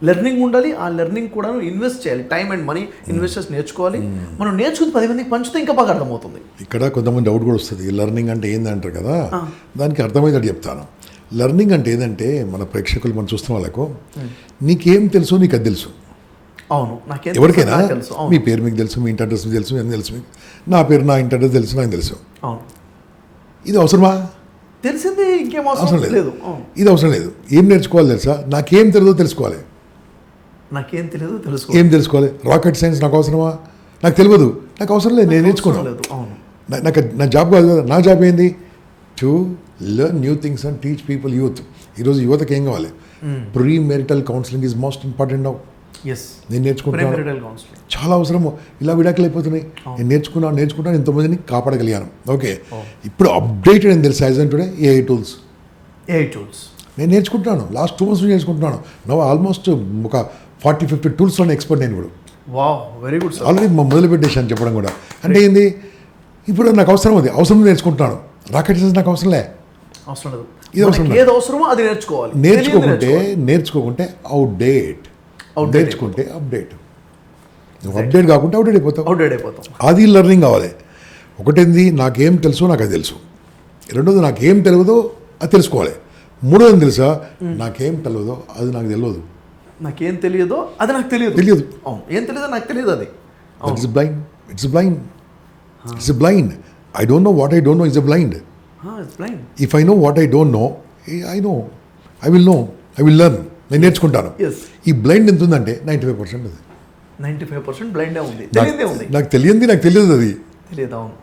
లెర్నింగ్ ఉండాలి, ఆ లెర్నింగ్ కూడా ఇన్వెస్ట్ చేయాలి, టైం అండ్ మనీ ఇన్వెస్టర్స్ నేర్చుకోవాలి. మనం నేర్చుకుని 10 మందికి పంచితే ఇంకా బాగా అర్థమవుతుంది. ఇక్కడ కొంతమంది డౌట్ కూడా వస్తుంది, లెర్నింగ్ అంటే ఏందంటారు కదా, దానికి అర్థమయ్యేది చెప్తాను. లెర్నింగ్ అంటే ఏంటంటే, మన ప్రేక్షకులు మనం చూస్తున్న వాళ్ళకు, నీకేం తెలుసు నీకు అది తెలుసు. అవును, ఎవరికైనా మీ పేరు మీకు తెలుసు, మీ ఇంటి అడ్రస్ మీకు తెలుసు, ఏం తెలుసు మీకు, నా పేరు నా ఇంటి అడ్రస్ తెలుసు, నాకు తెలుసు. ఇది అవసరమా? తెలిసింది ఇంకేం అవసరం లేదు. ఇది అవసరం లేదు. ఏం నేర్చుకోవాలి తెలుసా? నాకేం తెలియదో తెలుసుకోవాలి. ఏం తెలుసుకోవాలి? రాకెట్ సైన్స్ నాకు అవసరమా? నాకు తెలియదు, నాకు అవసరం లేదు, నేను నేర్చుకున్నాను. నాకు నా జాబ్ కాదు కదా. నా జాబ్ ఏంది? To learn new things and teach people, youth. ఈరోజు యువతకి ఏం కావాలి? Premarital counselling is most important now. Yes నేను నేర్చుకుంటున్నాను, ప్రీమెరిటల్ కౌన్సిలింగ్ చాలా అవసరము. ఇలా విడాకులు అయిపోతున్నాయి. నేను నేర్చుకున్నాను ఎంతోమందిని కాపాడగలిగాను. ఓకే, ఇప్పుడు అప్డేటెడ్ అని తెలుసు యాజ్ టుడే ఏఐ టూల్స్. నేను నేర్చుకుంటున్నాను, లాస్ట్ 2 months నేర్చుకుంటున్నాను. నో ఆల్మోస్ట్ ఒక 40-50 టూల్స్లోనే ఎక్స్పర్ట్ నేను ఇప్పుడు. Wow, very good sir. Already మొదలు పెట్టేశాను చెప్పడం కూడా. అంటే ఏంది, ఇప్పుడు నాకు అవసరం అది, అవసరం నేర్చుకుంటున్నాను. రాకెట్ సైన్స్ నాకు అవసరం లే, అవసరం లేదు. ఇది అవసరం ఏది అవసరమో అది నేర్చుకోవాలి. నేర్చుకోకుంటే అవుట్డేట్, నేర్చుకుంటే అప్డేట్. నువ్వు అప్డేట్ కాకుంటే అవుట్డేట్ అయిపోతావు. అది లెర్నింగ్ కావాలి. ఒకటేంది, నాకేం తెలుసో నాకు అది తెలుసు. రెండోది, నాకేం తెలియదో అది తెలుసుకోవాలి. మూడోది తెలుసా, నాకేం తెలియదో అది నాకు తెలియదు. నాకేం తెలియదో అది నాకు తెలియదు. ఏం తెలియదో నాకు తెలియదు. అది it's blind. I don't know what I don't know is a blind. If I know what I don't know, I will learn. నేను నేర్చుకుంటాను. ఈ బ్లైండ్ ఎంత ఉందంటే 95% అది. 95% బ్లైండే ఉంది, తెలియదే ఉంది. నాకు తెలియదు అది. తెలియదు, అవును.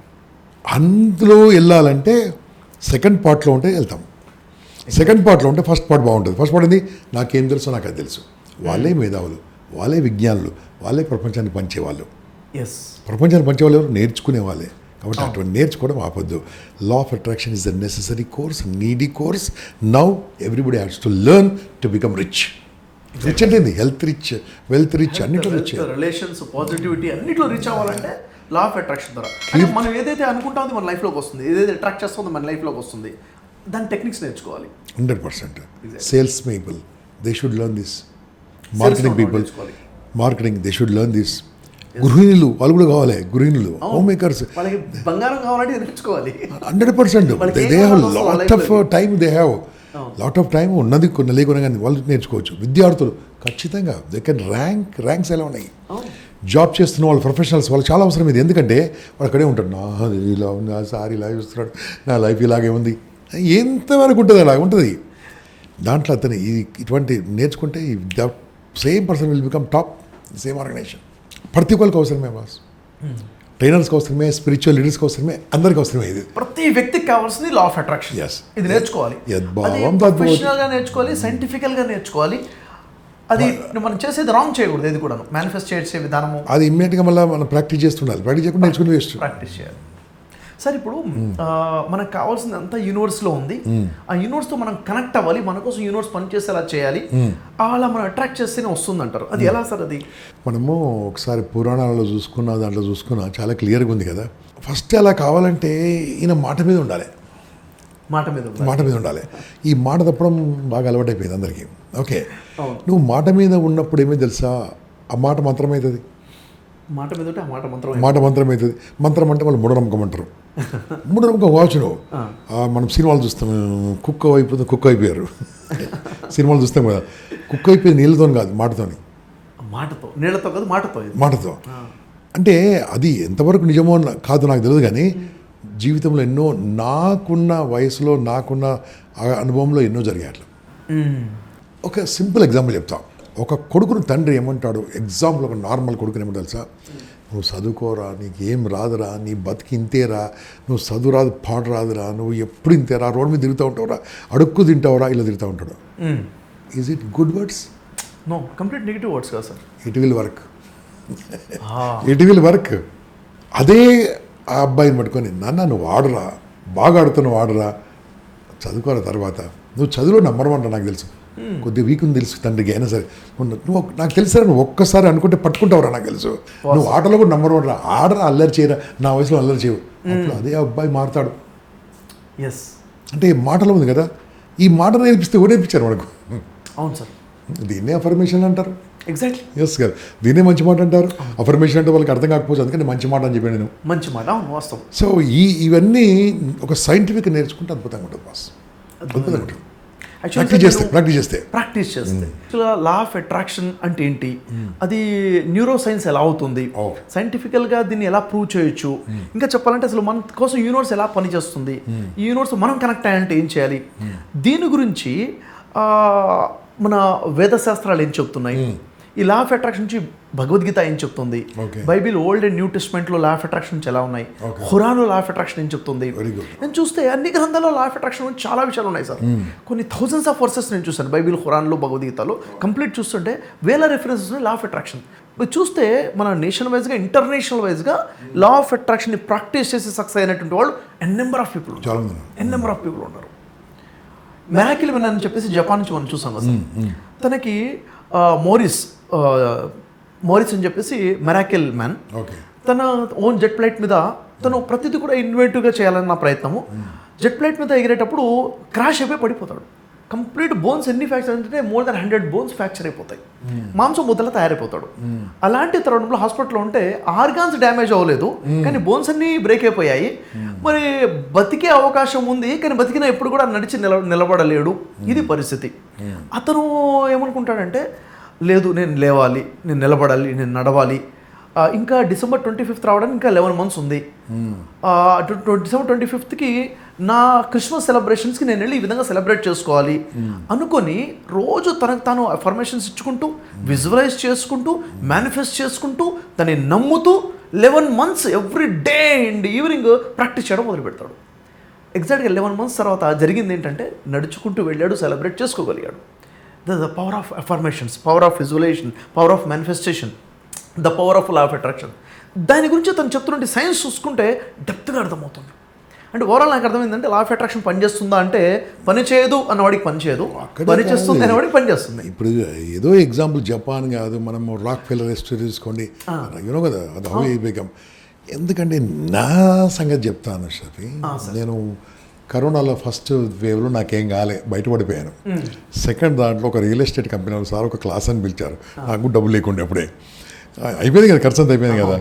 అందులో వెళ్ళాలంటే సెకండ్ పార్ట్లో ఉంటే వెళ్తాం. సెకండ్ పార్ట్లో ఉంటే ఫస్ట్ పార్ట్ బాగుంటుంది. ఫస్ట్ పార్ట్ ఏంది, నాకేం తెలుసో నాకు అది తెలుసు. వాళ్ళే మేధావులు, వాళ్ళే విజ్ఞానులు, వాళ్ళే ప్రపంచాన్ని పంచేవాళ్ళు. ప్రపంచాన్ని పంచేవాళ్ళు ఎవరు? నేర్చుకునే వాళ్ళే. కాబట్టి అటువంటి నేర్చుకోవడం ఆపొద్దు. Law of attraction is the necessary course, needy course. Now everybody has to learn to become rich. Rich అంటే హెల్త్ రిచ్, వెల్త్ రిచ్, అన్నిట్లో రిచ్. రిలేషన్స్, పాజిటివిటీ అన్నిట్లో రిచ్ అవ్వాలంటే లా ఆఫ్ అట్రాక్షన్ ద్వారా మనం ఏదైతే అనుకుంటామో మన లైఫ్లోకి వస్తుంది, ఏదైతే అట్రాక్ట్ చేస్తుందో మన లైఫ్లోకి వస్తుంది. దాని టెక్నిక్స్ నేర్చుకోవాలి. 100%. Sales people they should learn this. Marketing people, marketing they should learn this. గృహిణులు వాళ్ళు కూడా కావాలి. గృహిణులు, హోమ్ మేకర్స్, వాళ్ళకి బంగారం కావాలంటే నేర్చుకోవాలి. 100%. They have lot of time, lot of time ఉన్నది, కొన్ని లేకుండా కానీ వాళ్ళు నేర్చుకోవచ్చు. విద్యార్థులు ఖచ్చితంగా దే కెన్ ర్యాంక్స్ ఎలా ఉన్నాయి. జాబ్ చేస్తున్న వాళ్ళు, ప్రొఫెషనల్స్, వాళ్ళు చాలా అవసరం ఇది. ఎందుకంటే వాడు అక్కడే ఉంటాడు, ఇలా ఉంది, నా సార్ ఇలా చూస్తున్నాడు, నా లైఫ్ ఇలాగే ఉంది, ఎంతవరకు ఉంటుంది, అలా ఉంటుంది. దాంట్లో అతను ఇటువంటి నేర్చుకుంటే same person will become top same organization. ప్రతి ఒక్కరికి అవసరమే బాస్. ట్రైనర్స్కి అవసరమే, స్పిరిచువల్ లీడర్స్కి అవసరమే, అందరికి అవసరమే. ఇది ప్రతి వ్యక్తికి కావాల్సింది లా ఆఫ్ అట్రాక్షన్. ఇది నేర్చుకోవాలి, ప్రొఫెషనల్గా నేర్చుకోవాలి, సైంటిఫికల్గా నేర్చుకోవాలి. అది మనం చేసేది రాంగ్ చేయకూడదు. ఇది కూడా మేనిఫెస్ట్ చేసే విధానము అది ఇమ్మీడియట్గా మళ్ళీ మనం ప్రాక్టీస్ చేస్తుండాలి. ప్రాక్టీస్ చేయకుండా నేర్చుకుని వేస్ట్. ప్రాక్టీస్ చేయాలి. సార్, ఇప్పుడు మనకు కావాల్సింది అంతా యూనివర్స్లో ఉంది. ఆ యూనివర్స్తో మనం కనెక్ట్ అవ్వాలి. మన కోసం యూనివర్స్ పనిచేసేలా చేయాలి. అలా మనం అట్రాక్ట్ చేస్తేనే వస్తుంది అంటారు. అది ఎలా సార్? అది మనము ఒకసారి పురాణాలలో చూసుకున్న దాంట్లో చూసుకున్నా చాలా క్లియర్గా ఉంది కదా. ఫస్ట్ అలా కావాలంటే ఈయన మాట మీద ఉండాలి. మాట మీద ఉండాలి. ఈ మాట తప్పడం బాగా అలవాటైపోయింది అందరికీ. ఓకే, నువ్వు మాట మీద ఉన్నప్పుడు ఏమీ తెలుసా, ఆ మాట మంత్రం అవుతుంది. మాట మీద ఉంటే ఆ మాట మంత్రం అవుతుంది. మంత్రం అంటే వాళ్ళు మూఢనమ్మకం అంటారు. మూఢనమ్మకం కావచ్చు. నువ్వు మనం సినిమాలు చూస్తాం, కుక్క అయిపోయారు సినిమాలు చూస్తాం కదా. కుక్క అయిపోయింది నీళ్ళతో కాదు, మాటతో. అంటే అది ఎంతవరకు నిజమో కాదు నాకు తెలియదు, కానీ జీవితంలో ఎన్నో, నాకున్న వయసులో, నాకున్న అనుభవంలో ఎన్నో జరిగాయి అట్లా. ఒక సింపుల్ ఎగ్జాంపుల్ చెప్తా. ఒక కొడుకును తండ్రి ఏమంటాడు, ఎగ్జాంపుల్ ఒక నార్మల్ కొడుకుని ఏమంటారు తెలుసా, నువ్వు చదువుకోరా, నీకేం రాదురా, నీ బతికి ఇంతేరా, నువ్వు చదువు రాదు, పాట రాదురా, నువ్వు ఎప్పుడు ఇంతేరా, రోడ్డు మీద తిరుగుతూ ఉంటావురా, అడుక్కు తింటావురా, ఇలా తిరుగుతూ ఉంటాడు. Is it good words? No, complete negative words కదా సార్. It will work. అదే ఆ అబ్బాయిని పట్టుకొని, నాన్న నువ్వు ఆడరా, బాగా ఆడుతున్నావు, ఆడరా, చదువుకోరా, తర్వాత నువ్వు చదువులో నెంబర్ 1 నాకు తెలుసు, కొద్దిగా వీక్ ఉంది తెలుసు తండ్రికి అయినా సరే, నువ్వు నాకు తెలుసా, నువ్వు ఒక్కసారి అనుకుంటే పట్టుకుంటావురా, నాకు తెలుసు, నువ్వు ఆటలో కూడా నెంబర్ 1 రా, ఆడరా, అల్లరి చేయరా, నా వయసులో అల్లరి చేయవు. అప్పుడు అదే అబ్బాయి మారుతాడు. అంటే మాటలో ఉంది కదా. ఈ మాట నేర్పిస్తే ఎవరు నేర్పించారు మనకు? అవును సార్. దీన్నే అఫర్మేషన్ అంటారు. ఎగ్జాక్ట్లీ. ఎస్ కదా, దీన్నే మంచి మాట అంటారు. అఫర్మేషన్ అంటే వాళ్ళకి అర్థం కాకపోవచ్చు, అందుకని మంచి మాట అని చెప్పాను నేను. మంచి మాట, వాస్తవం. సో ఇవన్నీ ఒక సైంటిఫిక్ నేర్చుకుంటే అద్భుతంగా ఉంటుంది బాస్, అద్భుతంగా ఉంటుంది. ప్రాక్టీస్ చేస్తే లా ఆఫ్ అట్రాక్షన్ అంటే ఏంటి, అది న్యూరో సైన్స్ ఎలా అవుతుంది, సైంటిఫికల్గా దీన్ని ఎలా ప్రూవ్ చేయొచ్చు, ఇంకా చెప్పాలంటే అసలు మన కోసం యూనివర్స్ ఎలా పనిచేస్తుంది, ఈ యూనివర్స్ మనం కనెక్ట్ అయ్యాలంటే ఏం చేయాలి, దీని గురించి మన వేద శాస్త్రాలు ఏం చెప్తున్నాయి, ఈ లా ఆఫ్ అట్రాక్షన్ నుంచి భగవద్గీత ఏం చెప్తుంది, Okay. Bible old and new టెస్ట్మెంట్లో లా ఆఫ్ అట్రాక్షన్ నుంచి ఎలా ఉన్నాయి, Okay. ఖురాన్లో లా ఆఫ్ అట్రాక్షన్ ఏం చెప్తుంది. Very good. నేను చూస్తే అన్ని గ్రంథాల్లో లా ఆఫ్ అట్రాక్షన్ గురించి చాలా విషయాలు ఉన్నాయి సార్. కొన్ని థౌజండ్స్ ఆఫ్ వర్సెస్ నేను చూసాను బైబిల్, ఖురాన్లో, భగవద్గీతలో. కంప్లీట్ చూస్తుంటే వేల రెఫరెన్సెస్ ఉన్నాయి లా ఆఫ్ అట్రాక్షన్. మీరు చూస్తే మన నేషన్ వైజ్గా, ఇంటర్నేషనల్ వైజ్గా లా ఆఫ్ అట్రాక్షన్ని ప్రాక్టీస్ చేసి సక్సెస్ అయినటువంటి వాళ్ళు నెంబర్ ఆఫ్ పీపుల్, చాలా మంది. నెంబర్ ఆఫ్ పీపుల్ ఉన్నారు. మెరాకిల్ మ్యాన్ అని చెప్పేసి జపాన్ నుంచి మనం చూసాం కదా సార్. తనకి మోరిస్ అని చెప్పేసి మెరాకిల్ మ్యాన్, ఓకే. తన ఓన్ జెట్ ఫ్లైట్ మీద తను ప్రతిదీ కూడా ఇన్వెంటివ్గా చేయాలన్న ప్రయత్నము. జెట్ ఫ్లైట్ మీద ఎగిరేటప్పుడు క్రాష్ అయిపోయి పడిపోతాడు. కంప్లీట్ బోన్స్ ఎన్ని ఫ్రాక్చర్ అంటే మోర్ దాన్ 100 బోన్స్ ఫ్రాక్చర్ అయిపోతాయి, మాంసం ముద్దలా తయారైపోతాడు. అలాంటి తరుణంలో హాస్పిటల్లో ఉంటే ఆర్గాన్స్ డ్యామేజ్ అవ్వలేదు, కానీ బోన్స్ అన్నీ బ్రేక్ అయిపోయాయి. మరి బతికే అవకాశం ఉంది, కానీ బతికిన ఎప్పుడు కూడా నడిచి నిలబడలేడు. ఇది పరిస్థితి. అతను ఏమనుకుంటాడంటే, లేదు నేను లేవాలి, నేను నిలబడాలి, నేను నడవాలి. ఇంకా డిసెంబర్ 25th రావడానికి ఇంకా 11 months ఉంది. డిసెంబర్ 25th నా క్రిస్మస్ సెలబ్రేషన్స్కి నేను వెళ్ళి ఈ విధంగా సెలబ్రేట్ చేసుకోవాలి అనుకొని రోజు తనకు తాను అఫర్మేషన్స్ ఇచ్చుకుంటూ, విజువలైజ్ చేసుకుంటూ, మేనిఫెస్ట్ చేసుకుంటూ, దాన్ని నమ్ముతూ 11 months every day and evening practice చేయడం మొదలు పెడతాడు. ఎగ్జాక్ట్గా 11 months తర్వాత జరిగింది ఏంటంటే, నడుచుకుంటూ వెళ్ళాడు, సెలబ్రేట్ చేసుకోగలిగాడు. The power of affirmations, power of visualization, power of manifestation, the power of law of attraction. దాని గురించి తను చెప్తున్నట్టు సైన్స్ చూసుకుంటే డెప్త్గా అర్థమవుతుంది. అంటే ఓవరాల్ నాకు అర్థమైందంటే లా ఆఫ్ అట్రాక్షన్ పనిచేస్తుందా అంటే, పని చేయదు అన్నవాడికి పని చేయదు, పని చేస్తుంది అనేవాడికి పని చేస్తుంది. ఇప్పుడు ఏదో ఎగ్జాంపుల్ జపాన్ కాదు, మనం రాక్ ఫెల్లర్ హిస్టరీ తీసుకోండి, యూనో కదా, అది హౌ ఇట్ బికమ్. ఎందుకంటే నా సంగతి చెప్తాను షఫీ, నేను కరోనాలో ఫస్ట్ వేవ్లో నాకేం కాలే, బయటపడిపోయాను. సెకండ్ దాంట్లో ఒక రియల్ ఎస్టేట్ కంపెనీ వాళ్ళు సార్ ఒక క్లాస్ అని పిలిచారు, నాకు డబ్బులు లేకుండా అప్పుడే అయిపోయింది కదా, ఖర్చు అంతా అయిపోయింది కదా.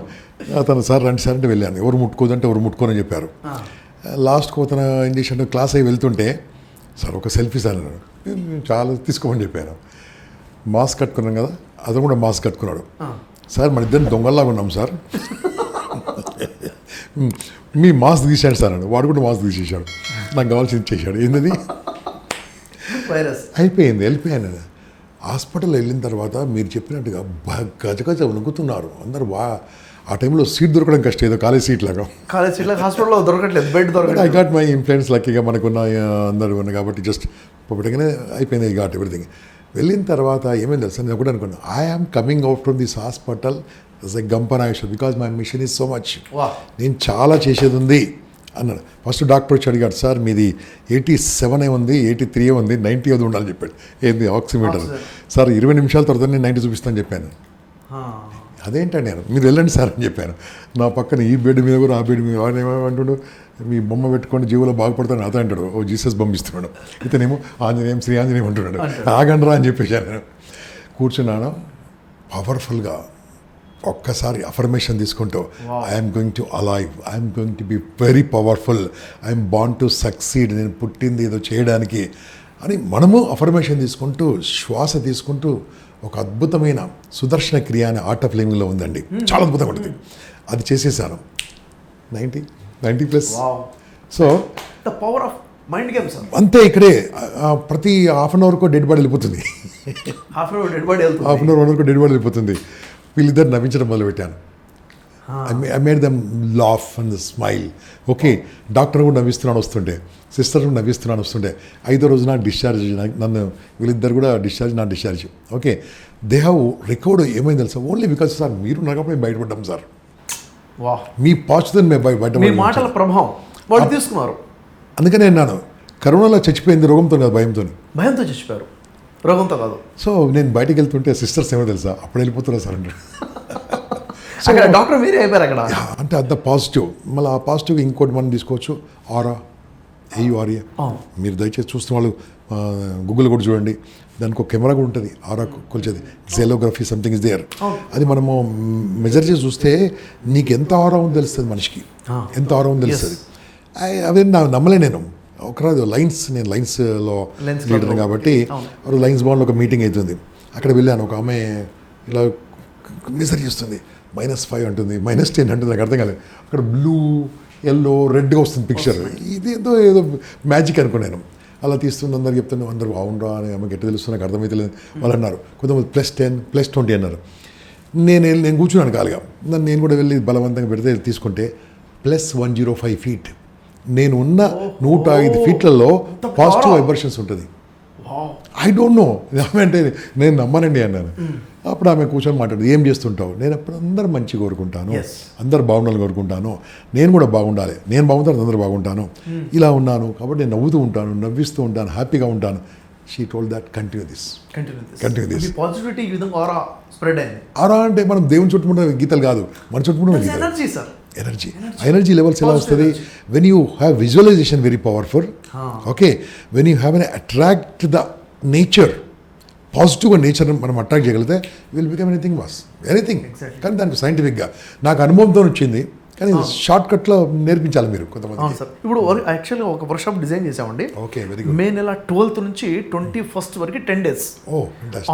అతను సార్ రండి సార్ అంటే వెళ్ళాను. ఎవరు ముట్టుకోదంటే ఎవరు ముట్టుకోని చెప్పారు. లాస్ట్కి అతను ఏం చేశాడు, క్లాస్ అయ్యి వెళ్తుంటే సార్ ఒక సెల్ఫీ సార్ అన్నాడు. చాలా తీసుకోమని చెప్పాను. మాస్క్ కట్టుకున్నాం కదా, అతను కూడా మాస్క్ కట్టుకున్నాడు. సార్ మన ఇద్దరు దొంగల్లాగా ఉన్నాం సార్, మీ మాస్క్ తీసాడు సార్ అన్నాడు. వాడు కూడా మాస్క్ తీసేసాడు, నాకు కావాల్సింది చేశాడు. ఏంటది వైరస్ అయిపోయింది, వెళ్ళిపోయాను. హాస్పిటల్ వెళ్ళిన తర్వాత మీరు చెప్పినట్టుగా గజగజ వణుకుతున్నారు అందరు. ఆ టైంలో సీట్ దొరకడం కష్టం, ఏదో కాలేజ్ సీట్ లాగా. కాలేజ్ సీట్లో హాస్పిటల్లో దొరకట్లేదు, బెడ్ ఐ దొరకట్లేదు. గాట్ మై ఇన్ఫ్లుయెన్స్ లక్కీగా మనకున్న అందరూ ఉన్నాయి కాబట్టి జస్ట్ పొప్పటిగానే అయిపోయింది. I got everything. వెళ్ళిన తర్వాత ఏమైంది తెలుసా, నేను ఒకటి అనుకున్నాను, I am coming out from this hospital as a గంపనాయేశ్వర్ because my mission is so much. నేను చాలా చేసేది ఉంది అన్నాడు. ఫస్ట్ డాక్టర్ వచ్చి అడిగాడు, సార్ మీది 87 ఉంది, 83 ఉంది, 90 అది ఉండాలని చెప్పాడు. ఏంది ఆక్సిమీటర్. సార్ 20 నిమిషాల తర్వాత నేను 90 చూపిస్తాను చెప్పాను. అదేంటండి నేను, మీరు వెళ్ళండి సార్ అని చెప్పాను. నా పక్కన ఈ బెడ్ మీద కూడా ఆ బెడ్ మీద అంటున్నాడు, మీ బొమ్మ పెట్టుకొని జీవులో బాగుపడతాను అతను అంటాడు. ఓ జీసస్ బొమ్మ ఇస్తున్నాడు, ఇతనేమో ఆంజనేయం శ్రీ ఆంజనేయం అంటున్నాడు. ఆగండ్రా అని చెప్పేశాను. కూర్చున్నాను. పవర్ఫుల్గా ఒక్కసారి అఫర్మేషన్ తీసుకుంటూ, I'm going to alive, I'm going to be very powerful, I'm born to succeed, నేను పుట్టింది ఏదో చేయడానికి అని మనము అఫర్మేషన్ తీసుకుంటూ, శ్వాస తీసుకుంటూ, ఒక అద్భుతమైన సుదర్శన క్రియ అనే ఆర్ట్ ఆఫ్ లివింగ్లో ఉందండి. చాలా అద్భుతంగా ఉంటుంది. అది చేసేసాను. 90+. So the power of mind game sir. అంతే. ఇక్కడే ప్రతి హాఫ్ అన్ అవర్కో డెడ్ బాడీ వెళ్ళిపోతుంది. Half an hour dead body వెళ్తుంది, హాఫ్ అన్ అవర్ వరకు డెడ్ బాడీ వెళ్ళిపోతుంది. వీళ్ళిద్దరు నవ్వించడం మొదలుపెట్టాను. I made them laugh and smile. Okay, doctor కూడా నవ్విస్తున్నాను వస్తుంటే, సిస్టర్ కూడా నవ్విస్తున్నాను వస్తుంటే. 5వ రోజు నాకు డిశ్చార్జ్, నన్ను వీళ్ళిద్దరు కూడా డిశ్చార్జ్, నా discharge. Okay, they have recovered. ఏమైంది తెలుసా, ఓన్లీ బికాజ్ సార్ మీరు నాకప్పుడు మేము బయటపడ్డాం సార్. మీ పాచుతో మేము మీ మాటల ప్రభావం వాళ్ళు తీసుకున్నారు. అందుకనే అన్నాను, కరోనాలో చచ్చిపోయింది రోగంతో కాదు, భయంతో. భయంతో చచ్చిపోయారు, రోగంతో కాదు. సో నేను బయటకు వెళ్తుంటే సిస్టర్స్ ఏమో తెలుసా, అప్పుడు వెళ్ళిపోతున్నారు సార్ అంటే. అక్కడ డాక్టర్ మీరే అయిపోయారు అక్కడ. అంటే అంత పాజిటివ్. మళ్ళీ ఆ పాజిటివ్ ఇంకోటి మనం తీసుకోవచ్చు, ఆరా, AURA. మీరు దయచేసి చూస్తున్న వాళ్ళు గూగుల్ కూడా చూడండి, దానికి ఒక కెమెరా కూడా ఉంటుంది, ఆరా కొలిచేది, జెలోగ్రఫీ సంథింగ్ ఇస్ దేర్. అది మనము మెజర్ చేసి చూస్తే నీకు ఎంత ఆరా ఉందో తెలుస్తుంది, మనిషికి ఎంత ఆరా ఉందో తెలుస్తుంది. అవి నమ్మలే నేను. ఒకరోజు నేను లైన్స్లో లీడర్ కాబట్టి లైన్స్ బాండ్లో ఒక మీటింగ్ అవుతుంది. అక్కడ వెళ్ళాను. ఒక ఆమె ఇలా మెజర్ చేస్తుంది, -5 అంటుంది, -10 అంటుంది. నాకు అర్థం కాలేదు. అక్కడ బ్లూ, ఎల్లో, రెడ్గా వస్తుంది పిక్చర్. ఇది ఏదో మ్యాజిక్ అనుకున్నాను. అలా తీస్తుంది అందరు చెప్తున్నాను, అందరూ అవునరా అని ఆమె గట్టి తెలుస్తుంది, నాకు అర్థమైతే లేదు వాళ్ళు అన్నారు. కొంతమంది +10 +20 అన్నారు. నేను కూర్చున్నాను ఖాళీగా, నేను కూడా వెళ్ళి బలవంతంగా పెడితే తీసుకుంటే +105 feet. నేను ఉన్న 105 feetలలో పాజిటివ్ వైబ్రేషన్స్ ఉంటుంది. ఐ డోంట్ నో ఆమె అంటే నేను నమ్మనండి అన్నాను. అప్పుడు ఆమె కూర్చొని మాట్లాడు, ఏం చేస్తుంటావు? నేను అప్పుడు అందరూ మంచి కోరుకుంటాను, అందరు బాగుండాలని కోరుకుంటాను, నేను కూడా బాగుండాలి, నేను బాగుంటాను అందరూ బాగుంటాను, ఇలా ఉన్నాను కాబట్టి నేను నవ్వుతూ ఉంటాను, నవ్విస్తూ ఉంటాను, హ్యాపీగా ఉంటాను. She told that continue this. Positivity ఈ విధంగా ఆరా స్ప్రెడ్ అయింది. ఆరా అంటే మనం దేవుని చుట్టుమున్న గీతలు కాదు, మన చుట్టుమున్న గీతలు. ఎనర్జీ సార్, ఎనర్జీ లెవెల్స్ ఎలా వస్తుంది? When you have visualization very powerful. Okay, when you have an attract the nature, పాజిటివ్గా నేచర్ మనం అట్రాక్ట్ చేయగలిగితే will become anything was anything. కానీ దానికి సైంటిఫిక్గా నాకు అనుభవంతో వచ్చింది, కానీ షార్ట్ కట్లో నేర్పించాలి మీరు కొంతమంది. సార్ ఇప్పుడు యాక్చువల్గా ఒక వర్క్షాప్ డిజైన్ చేసామండి. Okay, very good. మే నెల 12th నుంచి 21st వరకు 10 days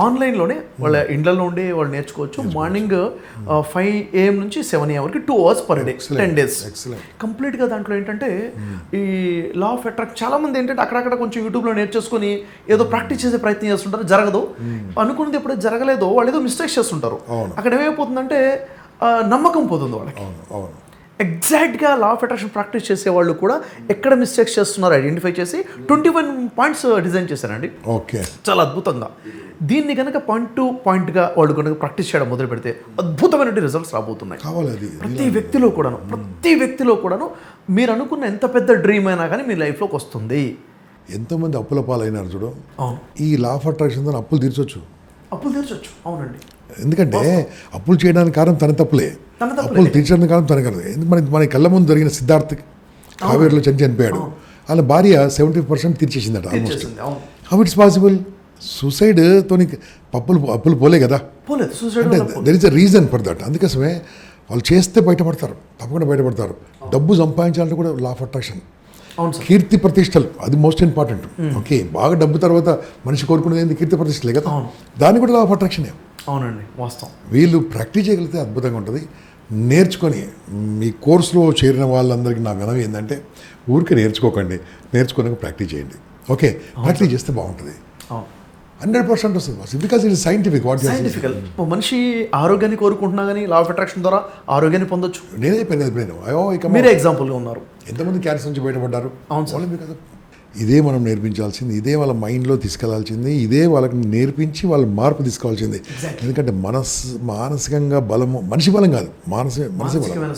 ఆన్లైన్లోనే వాళ్ళ ఇండ్లలో ఉండి వాళ్ళు నేర్చుకోవచ్చు. మార్నింగ్ 5 AM నుంచి 7 AM వరకు 2 hours per day, 10 days కంప్లీట్గా. దాంట్లో ఏంటంటే ఈ లా ఆఫ్ అట్రాక్ట్ చాలా మంది ఏంటంటే అక్కడక్కడ కొంచెం యూట్యూబ్లో నేర్చేసుకొని ఏదో ప్రాక్టీస్ చేసే ప్రయత్నం చేస్తుంటారు, జరగదు. అనుకున్నది ఎప్పుడైతే జరగలేదో వాళ్ళు ఏదో మిస్టేక్స్ చేస్తుంటారు. అక్కడ ఏమైపోతుందంటే నమ్మకం పోతుంది వాళ్ళకి. ఎగ్జాక్ట్గా లా ఆఫ్ అట్రాక్షన్ ప్రాక్టీస్ చేసే వాళ్ళు కూడా ఎక్కడ మిస్టేక్స్ చేస్తున్నారు ఐడెంటిఫై చేసి 21 points డిజైన్ చేశారండి. ఓకే, చాలా అద్భుతంగా. దీన్ని కనుక పాయింట్ టు పాయింట్గా వాళ్ళు కనుక ప్రాక్టీస్ చేయడం మొదలు పెడితే అద్భుతమైన రిజల్ట్స్ రాబోతున్నాయి. ప్రతి వ్యక్తిలో కూడాను మీరు అనుకున్న ఎంత పెద్ద డ్రీమ్ అయినా కానీ మీ లైఫ్లోకి వస్తుంది. ఎంతోమంది అప్పుల పాలైనారు చూడు. ఈ లా ఆఫ్ అట్రాక్షన్ తో అప్పులు తీర్చొచ్చు. అవునండి. ఎందుకంటే అప్పులు చేయడానికి కారణం తన తప్పులే, అప్పులు తీర్చడానికి కారణం తన కాదు. మన కళ్ళ ముందు జరిగిన సిద్ధార్థ్ కావేరిలో చనిపోయాడు, వాళ్ళ భార్య 70% తీర్చేసిందట almost. How it's possible? Suicide తోని అప్పులు పోలే కదా, అంటే there is a reason for that. అందుకోసమే వాళ్ళు చేస్తే బయటపడతారు, తప్పకుండా బయటపడతారు. డబ్బు సంపాదించాలంటే కూడా లా ఆఫ్ అట్రాక్షన్. కీర్తి ప్రతిష్టలు అది మోస్ట్ ఇంపార్టెంట్. ఓకే, బాగా డబ్బు తర్వాత మనిషి కోరుకునేది ఏంది? కీర్తి ప్రతిష్టలే కదా, దాన్ని కూడా లా ఆఫ్ అట్రాక్షనే. అవునండి, వాస్తవం. వీళ్ళు ప్రాక్టీస్ చేయగలిగితే అద్భుతంగా ఉంటుంది. నేర్చుకొని మీ కోర్సులో చేరిన వాళ్ళందరికీ నా వినవి ఏంటంటే ఊరికే నేర్చుకోకండి, నేర్చుకోవడానికి ప్రాక్టీస్ చేయండి. ఓకే, ప్రాక్టీస్ చేస్తే బాగుంటుంది. 100% వస్తుంది, బికాస్ ఇట్ ఇస్ సైంటిఫిక్. సైంటిఫికల్. మనిషి ఆరోగ్యాన్ని కోరుకుంటున్నా కానీ లా ఆఫ్ అట్రాక్షన్ ద్వారా ఆరోగ్యాన్ని పొందొచ్చు. నేనే చెప్పాను, మీరే ఎగ్జాంపుల్గా ఉన్నారు. ఎంతమంది క్యాన్సర్ నుంచి బయటపడ్డారు? అవును సార్. బికాస్ ఇదే మనం నేర్పించాల్సింది, ఇదే వాళ్ళ మైండ్లో తీసుకెళ్లాల్సింది, ఇదే వాళ్ళకి నేర్పించి వాళ్ళ మార్పు తీసుకోవాల్సింది. ఎందుకంటే మానసికంగా బలము, మనిషి బలం కాదు, మనసే బలం.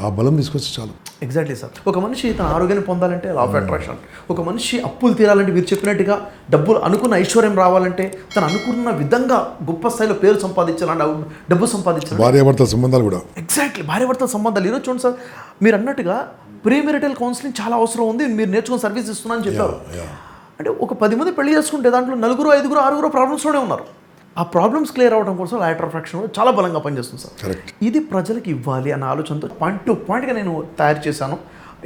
ఆ బలం తీసుకొచ్చి చాలు. Exactly sir. ఒక మనిషి తన ఆరోగ్యాన్ని పొందాలంటే లా ఆఫ్ అట్రాక్షన్. ఒక మనిషి అప్పులు తీరాలంటే మీరు చెప్పినట్టుగా డబ్బులు అనుకున్న ఐశ్వర్యం రావాలంటే తను అనుకున్న విధంగా గొప్ప స్థాయిలో పేరు సంపాదించాలంటే డబ్బు సంపాదించాలి. భార్యాభర్తల సంబంధాలు కూడా ఎగ్జాక్ట్లీ, భార్యాభర్తల సంబంధాలు. ఈరోజు చూడండి సార్, మీరు అన్నట్టుగా ప్రీమెరిటల్ కౌన్సిలింగ్ చాలా అవసరం ఉంది, మీరు నేర్చుకుని సర్వీస్ ఇస్తున్నా అని చెప్పారు. అంటే ఒక 10 మంది పెళ్లి చేసుకుంటే దాంట్లో 4, 5, 6 ప్రాబ్లమ్స్లోనే ఉన్నారు. ఆ ప్రాబ్లమ్స్ క్లియర్ అవ్వడం కోసం లా ఆఫ్ అట్రాక్షన్ చాలా బలంగా పనిచేస్తుంది సార్. ఇది ప్రజలకు ఇవ్వాలి అన్న ఆలోచనతో పాయింట్ టు పాయింట్గా నేను తయారు చేశాను.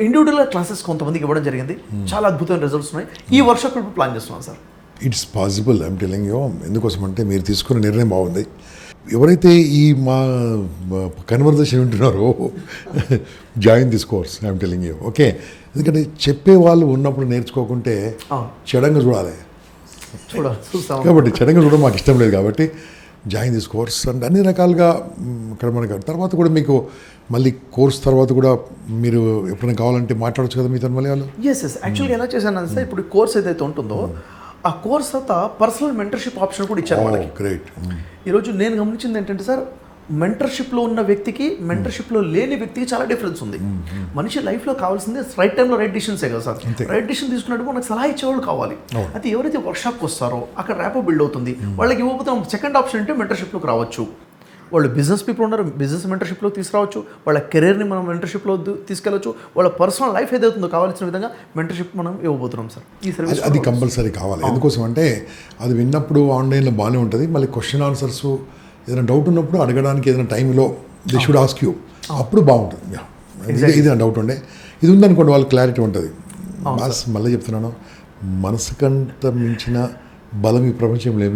ఇండివిజువల్ క్లాసెస్ కొంతమందికి ఇవ్వడం జరిగింది. చాలా అద్భుతమైన రిజల్ట్స్ ఉన్నాయి. ఈ వర్క్షాప్ ఇప్పుడు ప్లాన్ చేస్తున్నాను sir. It's possible, I'm telling you. ఎందుకోసం అంటే మీరు తీసుకున్న నిర్ణయం బాగుంది. ఎవరైతే ఈ మా కన్వర్జేషన్ వింటున్నారో join this course, I'm telling you. Okay, ఎందుకంటే చెప్పే వాళ్ళు ఉన్నప్పుడు నేర్చుకోకుంటే చెడంగా చూడాలి కాబట్టి చెడంగా చూడడం మాకు ఇష్టం లేదు. కాబట్టి జాయిన్ దిస్ కోర్స్ అండ్ అన్ని రకాలుగా ఇక్కడ మనకు తర్వాత కూడా మీకు మళ్ళీ కోర్స్ తర్వాత కూడా మీరు ఎప్పుడైనా కావాలంటే మాట్లాడచ్చు కదా మీతో మళ్ళీ వాళ్ళు. ఎస్ యాక్చువల్గా ఎలా చేశాను సార్, ఇప్పుడు కోర్స్ ఏదైతే ఉంటుందో ఆ కోర్స్ తర్వాత పర్సనల్ మెంటర్షిప్ ఆప్షన్ కూడా ఇచ్చారు మనకి. గ్రేట్. ఈరోజు నేను గమనించింది ఏంటంటే సార్, మెంటర్షిప్లో ఉన్న వ్యక్తికి మెంటర్షిప్లో లేని వ్యక్తికి చాలా డిఫరెన్స్ ఉంది. మనిషి లైఫ్లో కావాల్సింది రైట్ టైంలో రైట్ డిసిషన్సే కదా సార్. రైట్ డిసిషన్ తీసుకున్నట్టు మనకు సలహా ఇచ్చేవాళ్ళు కావాలి. అయితే ఎవరైతే వర్క్షాప్కి వస్తారో అక్కడ ర్యాపో బిల్డ్ అవుతుంది. వాళ్ళకి ఇవ్వకపోతే సెకండ్ ఆప్షన్ అంటే మెంటర్షిప్లోకి రావచ్చు. వాళ్ళు బిజినెస్ పీపుల్ ఉన్నారు, బిజినెస్ మెంటర్షిప్లో తీసుకురావచ్చు. వాళ్ళ కెరీర్ని మనం మెంటర్షిప్లో తీసుకెళ్ళచ్చు. వాళ్ళ పర్సనల్ లైఫ్ ఏదైతుందో కావాల్సిన విధంగా మెంటర్షిప్ మనం ఇవ్వబోతున్నాం సార్. ఈ సర్వీస్ అది కంపల్సరీ కావాలి. ఎందుకోసం అంటే అది విన్నప్పుడు ఆన్లైన్లో బాగానే ఉంటుంది. మళ్ళీ క్వశ్చన్ ఆన్సర్స్ ఏదైనా డౌట్ ఉన్నప్పుడు అడగడానికి ఏదైనా టైంలో దే షుడ్ ఆస్క్ యూ, అప్పుడు బాగుంటుంది. ఇది నా డౌట్ ఉండే, ఇది ఉందనుకోండి వాళ్ళకి క్లారిటీ ఉంటుంది. మళ్ళీ చెప్తున్నాను, మనసుకంత మించిన బలం ఈ ప్రపంచంలో ఏం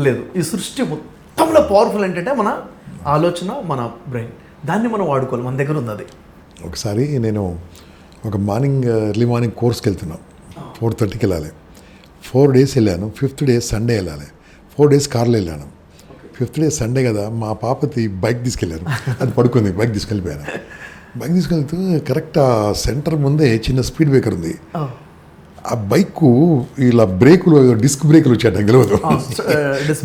లేదు. ఈ సృష్టి మొత్తంలో పవర్ఫుల్ ఏంటంటే మన ఆలోచన, మన బ్రెయిన్. దాన్ని మనం వాడుకోవాలి, మన దగ్గర ఉంది అది. ఒకసారి నేను ఒక ఎర్లీ మార్నింగ్ కోర్స్కి వెళ్తున్నాను, 4:30కి వెళ్ళాలి. 4 days వెళ్ళాను. 5th డే సండే వెళ్ళాలి. 4 days కార్లో వెళ్ళాను. 5th డే సండే కదా, మా పాపతి బైక్ తీసుకెళ్ళారు. అది పడుకుంది, బైక్ తీసుకెళ్ళిపోయాను. బైక్ తీసుకెళ్తూ కరెక్ట్ ఆ సెంటర్ ముందే చిన్న స్పీడ్ బ్రేకర్ ఉంది. ఆ బైక్ ఇలా బ్రేకులు, డిస్క్ బ్రేకులు వచ్చాట గెలవదు.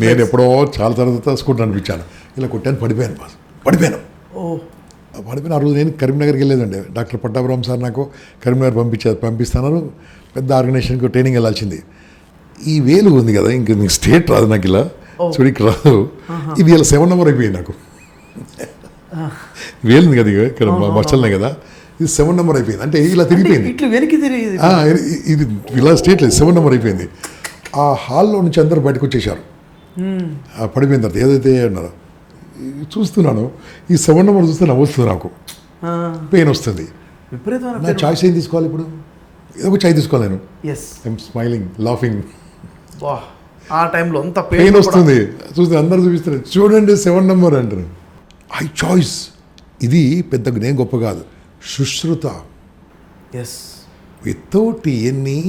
నేను ఎప్పుడో చాలా తర్వాత స్కూటర్ అనిపించాను, ఇలా కొట్టాను, పడిపోయాను. పడిపోయాను. ఆ రోజు నేను కరీంనగర్కి వెళ్ళేదండి. డాక్టర్ పట్టాభిరామ్ సార్ నాకు కరీంనగర్ పంపిస్తున్నారు. పెద్ద ఆర్గనైజేషన్కి ట్రైనింగ్ వెళ్ళాల్సింది. ఈ వేలు ఉంది కదా, ఇంక నీకు స్టేట్ రాదు నాకు, ఇలా చూడికి రాదు. ఇది ఇలా 7 నెంబర్ అయిపోయింది నాకు. వేలుంది కదా ఇక్కడ మచ్చలనే కదా, ఇది 7 నెంబర్ అయిపోయింది. అంటే ఇలా తిరిగిపోయింది, ఇది ఇలా స్టేట్ లేదు, 7 నెంబర్ అయిపోయింది. ఆ హాల్లో నుంచి అందరూ బయటకు వచ్చేసారు. పడిపోయిన తర్వాత ఏదైతే అన్నారో చూస్తున్నాను, ఈ 7 నెంబర్ చూస్తే నవ్వుస్తుంది, నాకు పెయిన్ వస్తుంది. నా చాయిస్ ఏం తీసుకోవాలి ఇప్పుడు? ఏదో ఒక చాయ్ తీసుకోవాలి నేను. I'm smiling, laughing. ఆ టైంలో అంత పెయిన్ వస్తుంది, చూస్తే అందరూ చూపిస్తారు, చూడండి 7 నెంబర్ అంటారు. I choice. ఇది పెద్ద నేను గొప్ప కాదు, సుశ్రుత. వితౌట్ ఎన్ని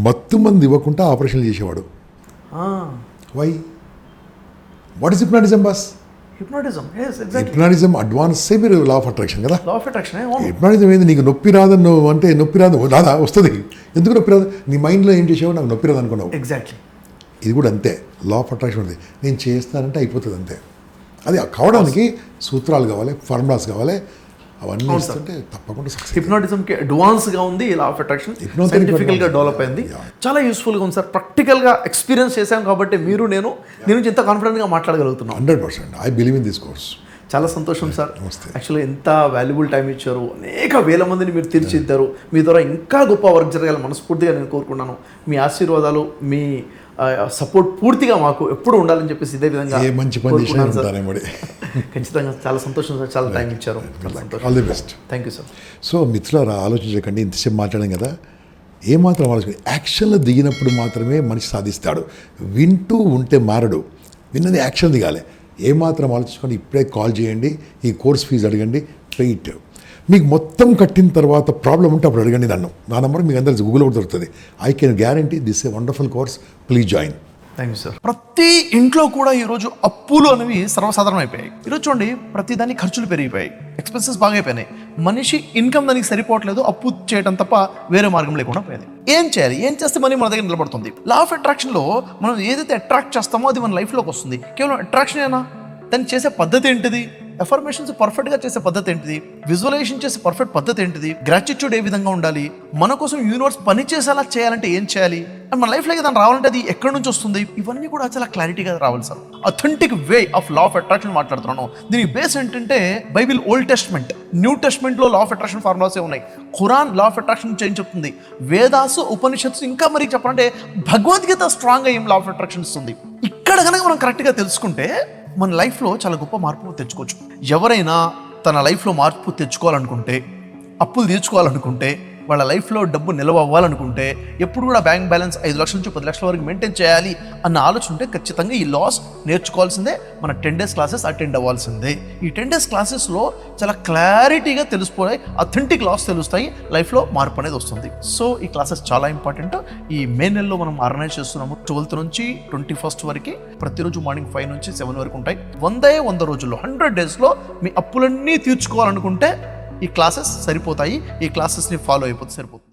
మత్తు మంది ఇవ్వకుండా ఆపరేషన్లు చేసేవాడు. Why? What is hypnotism boss? Hypnotism అడ్వాన్సే మీరు లా ఆఫ్ అట్రాక్షన్ కదా. హిప్నాటిజం ఏంది? నీకు నొప్పి రాదని నువ్వు అంటే నొప్పి రాదు, రాదా? వస్తుంది. ఎందుకు నొప్పి రాదు? నీ మైండ్లో ఏం చేసావు, నాకు నొప్పి రాదు అనుకున్నావు. ఎగ్జాక్ట్లీ. ఇది కూడా అంతే, లా ఆఫ్ అట్రాక్షన్ ఉంది. నేను చేస్తానంటే అయిపోతుంది అంతే. అది కావడానికి సూత్రాలు కావాలి, ఫార్ములాస్ కావాలి, అవన్నీ ఇస్తుంటే తప్పకుండా సక్సెస్. హిప్నాటిజంకి అడ్వాన్స్గా ఉంది లా ఆఫ్ అట్రాక్షన్, సైంటిఫికల్గా డెవలప్ అయింది. చాలా యూస్ఫుల్గా ఉంది సార్. ప్రాక్టికల్గా ఎక్స్పీరియన్స్ చేశాం కాబట్టి మీరు నేను నుంచి ఇంత కాన్ఫిడెంట్గా మాట్లాడగలుగుతున్నాం. 100% I believe in this course. చాలా సంతోషం సార్. యాక్చువల్లీ ఎంత వాల్యుబుల్ టైం ఇచ్చారు, అనేక వేల మందిని మీరు తీర్చిదిద్దారు. మీ ద్వారా ఇంకా గొప్ప వర్క్ జరగాలి మనస్ఫూర్తిగా నేను కోరుకున్నాను. మీ ఆశీర్వాదాలు, మీ సపోర్ట్ పూర్తిగా మాకు ఎప్పుడు ఉండాలని చెప్పేసి ఇదే విధంగా మంచి పని ఖచ్చితంగా. చాలా సంతోషం సార్, చాలా టైం ఇచ్చారు. All the best. Thank you sir. So మిత్రులారా, ఆలోచించకండి, ఇంతసేపు మాట్లాడాం కదా, ఏమాత్రం ఆలోచన, యాక్షన్లో దిగినప్పుడు మాత్రమే మనిషి సాధిస్తాడు. వింటూ ఉంటే మారడు, విన్నది యాక్షన్ దిగాలి. ఏమాత్రం ఆలోచించుకొని ఇప్పుడే కాల్ చేయండి, ఈ కోర్స్ ఫీజు అడగండి, వెయిట్. మీకు మొత్తం కట్టిన తర్వాత ప్రాబ్లం ఉంటే అప్పుడు అడగండి నన్ను. నా నెంబర్ మీకు అందరికీ గూగుల్లో కూడా దొరుకుతుంది. I can guarantee this a wonderful course, please join. Thank you sir. ప్రతి ఇంట్లో కూడా ఈరోజు అప్పులు అనేవి సర్వసాధారణం అయిపోయాయి. ఈరోజు చూడండి, ప్రతి దానికి ఖర్చులు పెరిగిపోయాయి, ఎక్స్పెన్సెస్ బాగా అయిపోయినాయి. మనిషి ఇన్కమ్ దానికి సరిపోవట్లేదు, అప్పు చేయడం తప్ప వేరే మార్గం లేకుండా పోయింది. ఏం చేయాలి? ఏం చేస్తే మనీ మన దగ్గర నిలబడుతుంది? లా ఆఫ్ అట్రాక్షన్లో మనం ఏదైతే అట్రాక్ట్ చేస్తామో అది మన లైఫ్లోకి వస్తుంది. కేవలం అట్రాక్షన్ ఏనా? దాన్ని చేసే పద్ధతి ఏంటిది? ఎఫర్మేషన్స్ పర్ఫెక్ట్గా చేసే పద్ధతి ఏంటిది? విజువలైజేషన్ చేసే పర్ఫెక్ట్ పద్ధతి ఏంటిది? గ్రాటిట్యూడ్ ఏ విధంగా ఉండాలి? మన కోసం యూనివర్స్ పని చేసేలా చేయాలంటే ఏం చేయాలి? అండ్ మన లైఫ్లోకి దాన్ని రావాలంటే అది ఎక్కడి నుంచి వస్తుంది? ఇవన్నీ కూడా చాలా క్లారిటీగా రావాలి sir. Authentic way of law of attraction మాట్లాడుతున్నాను. దీనికి బేస్ ఏంటంటే బైబిల్, ఓల్డ్ టెస్ట్మెంట్, న్యూ టెస్ట్మెంట్లో లా ఆఫ్ అట్రాక్షన్ ఫార్ములాసే ఉన్నాయి. ఖురాన్ లా ఆఫ్ అట్రాక్షన్ చేంజ్ చెప్తుంది. వేదాసు, ఉపనిషత్తు, ఇంకా మరి చెప్పాలంటే భగవద్గీత స్ట్రాంగ్గా ఏం లా ఆఫ్ అట్రాక్షన్ ఇస్తుంది. ఇక్కడ కనుక మనం కరెక్ట్గా తెలుసుకుంటే మన లైఫ్లో చాలా గొప్ప మార్పు తెచ్చుకోవచ్చు. ఎవరైనా తన లైఫ్లో మార్పు తెచ్చుకోవాలనుకుంటే, అప్పులు తీర్చుకోవాలనుకుంటే, వాళ్ళ లైఫ్లో డబ్బు నిల్వ అవ్వాలనుకుంటే, ఎప్పుడు కూడా బ్యాంక్ బ్యాలెన్స్ 5 లక్షల నుంచి 10 లక్షల వరకు మెయింటైన్ చేయాలి అన్న ఆలోచన ఉంటే ఖచ్చితంగా ఈ లాస్ నేర్చుకోవాల్సిందే. మన 10 days క్లాసెస్ అటెండ్ అవ్వాల్సిందే. ఈ 10 days క్లాసెస్లో చాలా క్లారిటీగా తెలిసిపోయి అథెంటిక్ లాస్ తెలుస్తాయి, లైఫ్లో మార్పు అనేది వస్తుంది. సో ఈ క్లాసెస్ చాలా ఇంపార్టెంట్. ఈ మే నెలలో మనం ఆర్గనైజ్ చేస్తున్నాము. 12th నుంచి 21st వరకు ప్రతిరోజు మార్నింగ్ 5 నుంచి 7 వరకు ఉంటాయి. 100 రోజుల్లో 100 daysలో మీ అప్పులన్నీ తీర్చుకోవాలనుకుంటే ఈ క్లాసెస్ సరిపోతాయి. ఈ క్లాసెస్ని ఫాలో అయిపోతే సరిపోతుంది.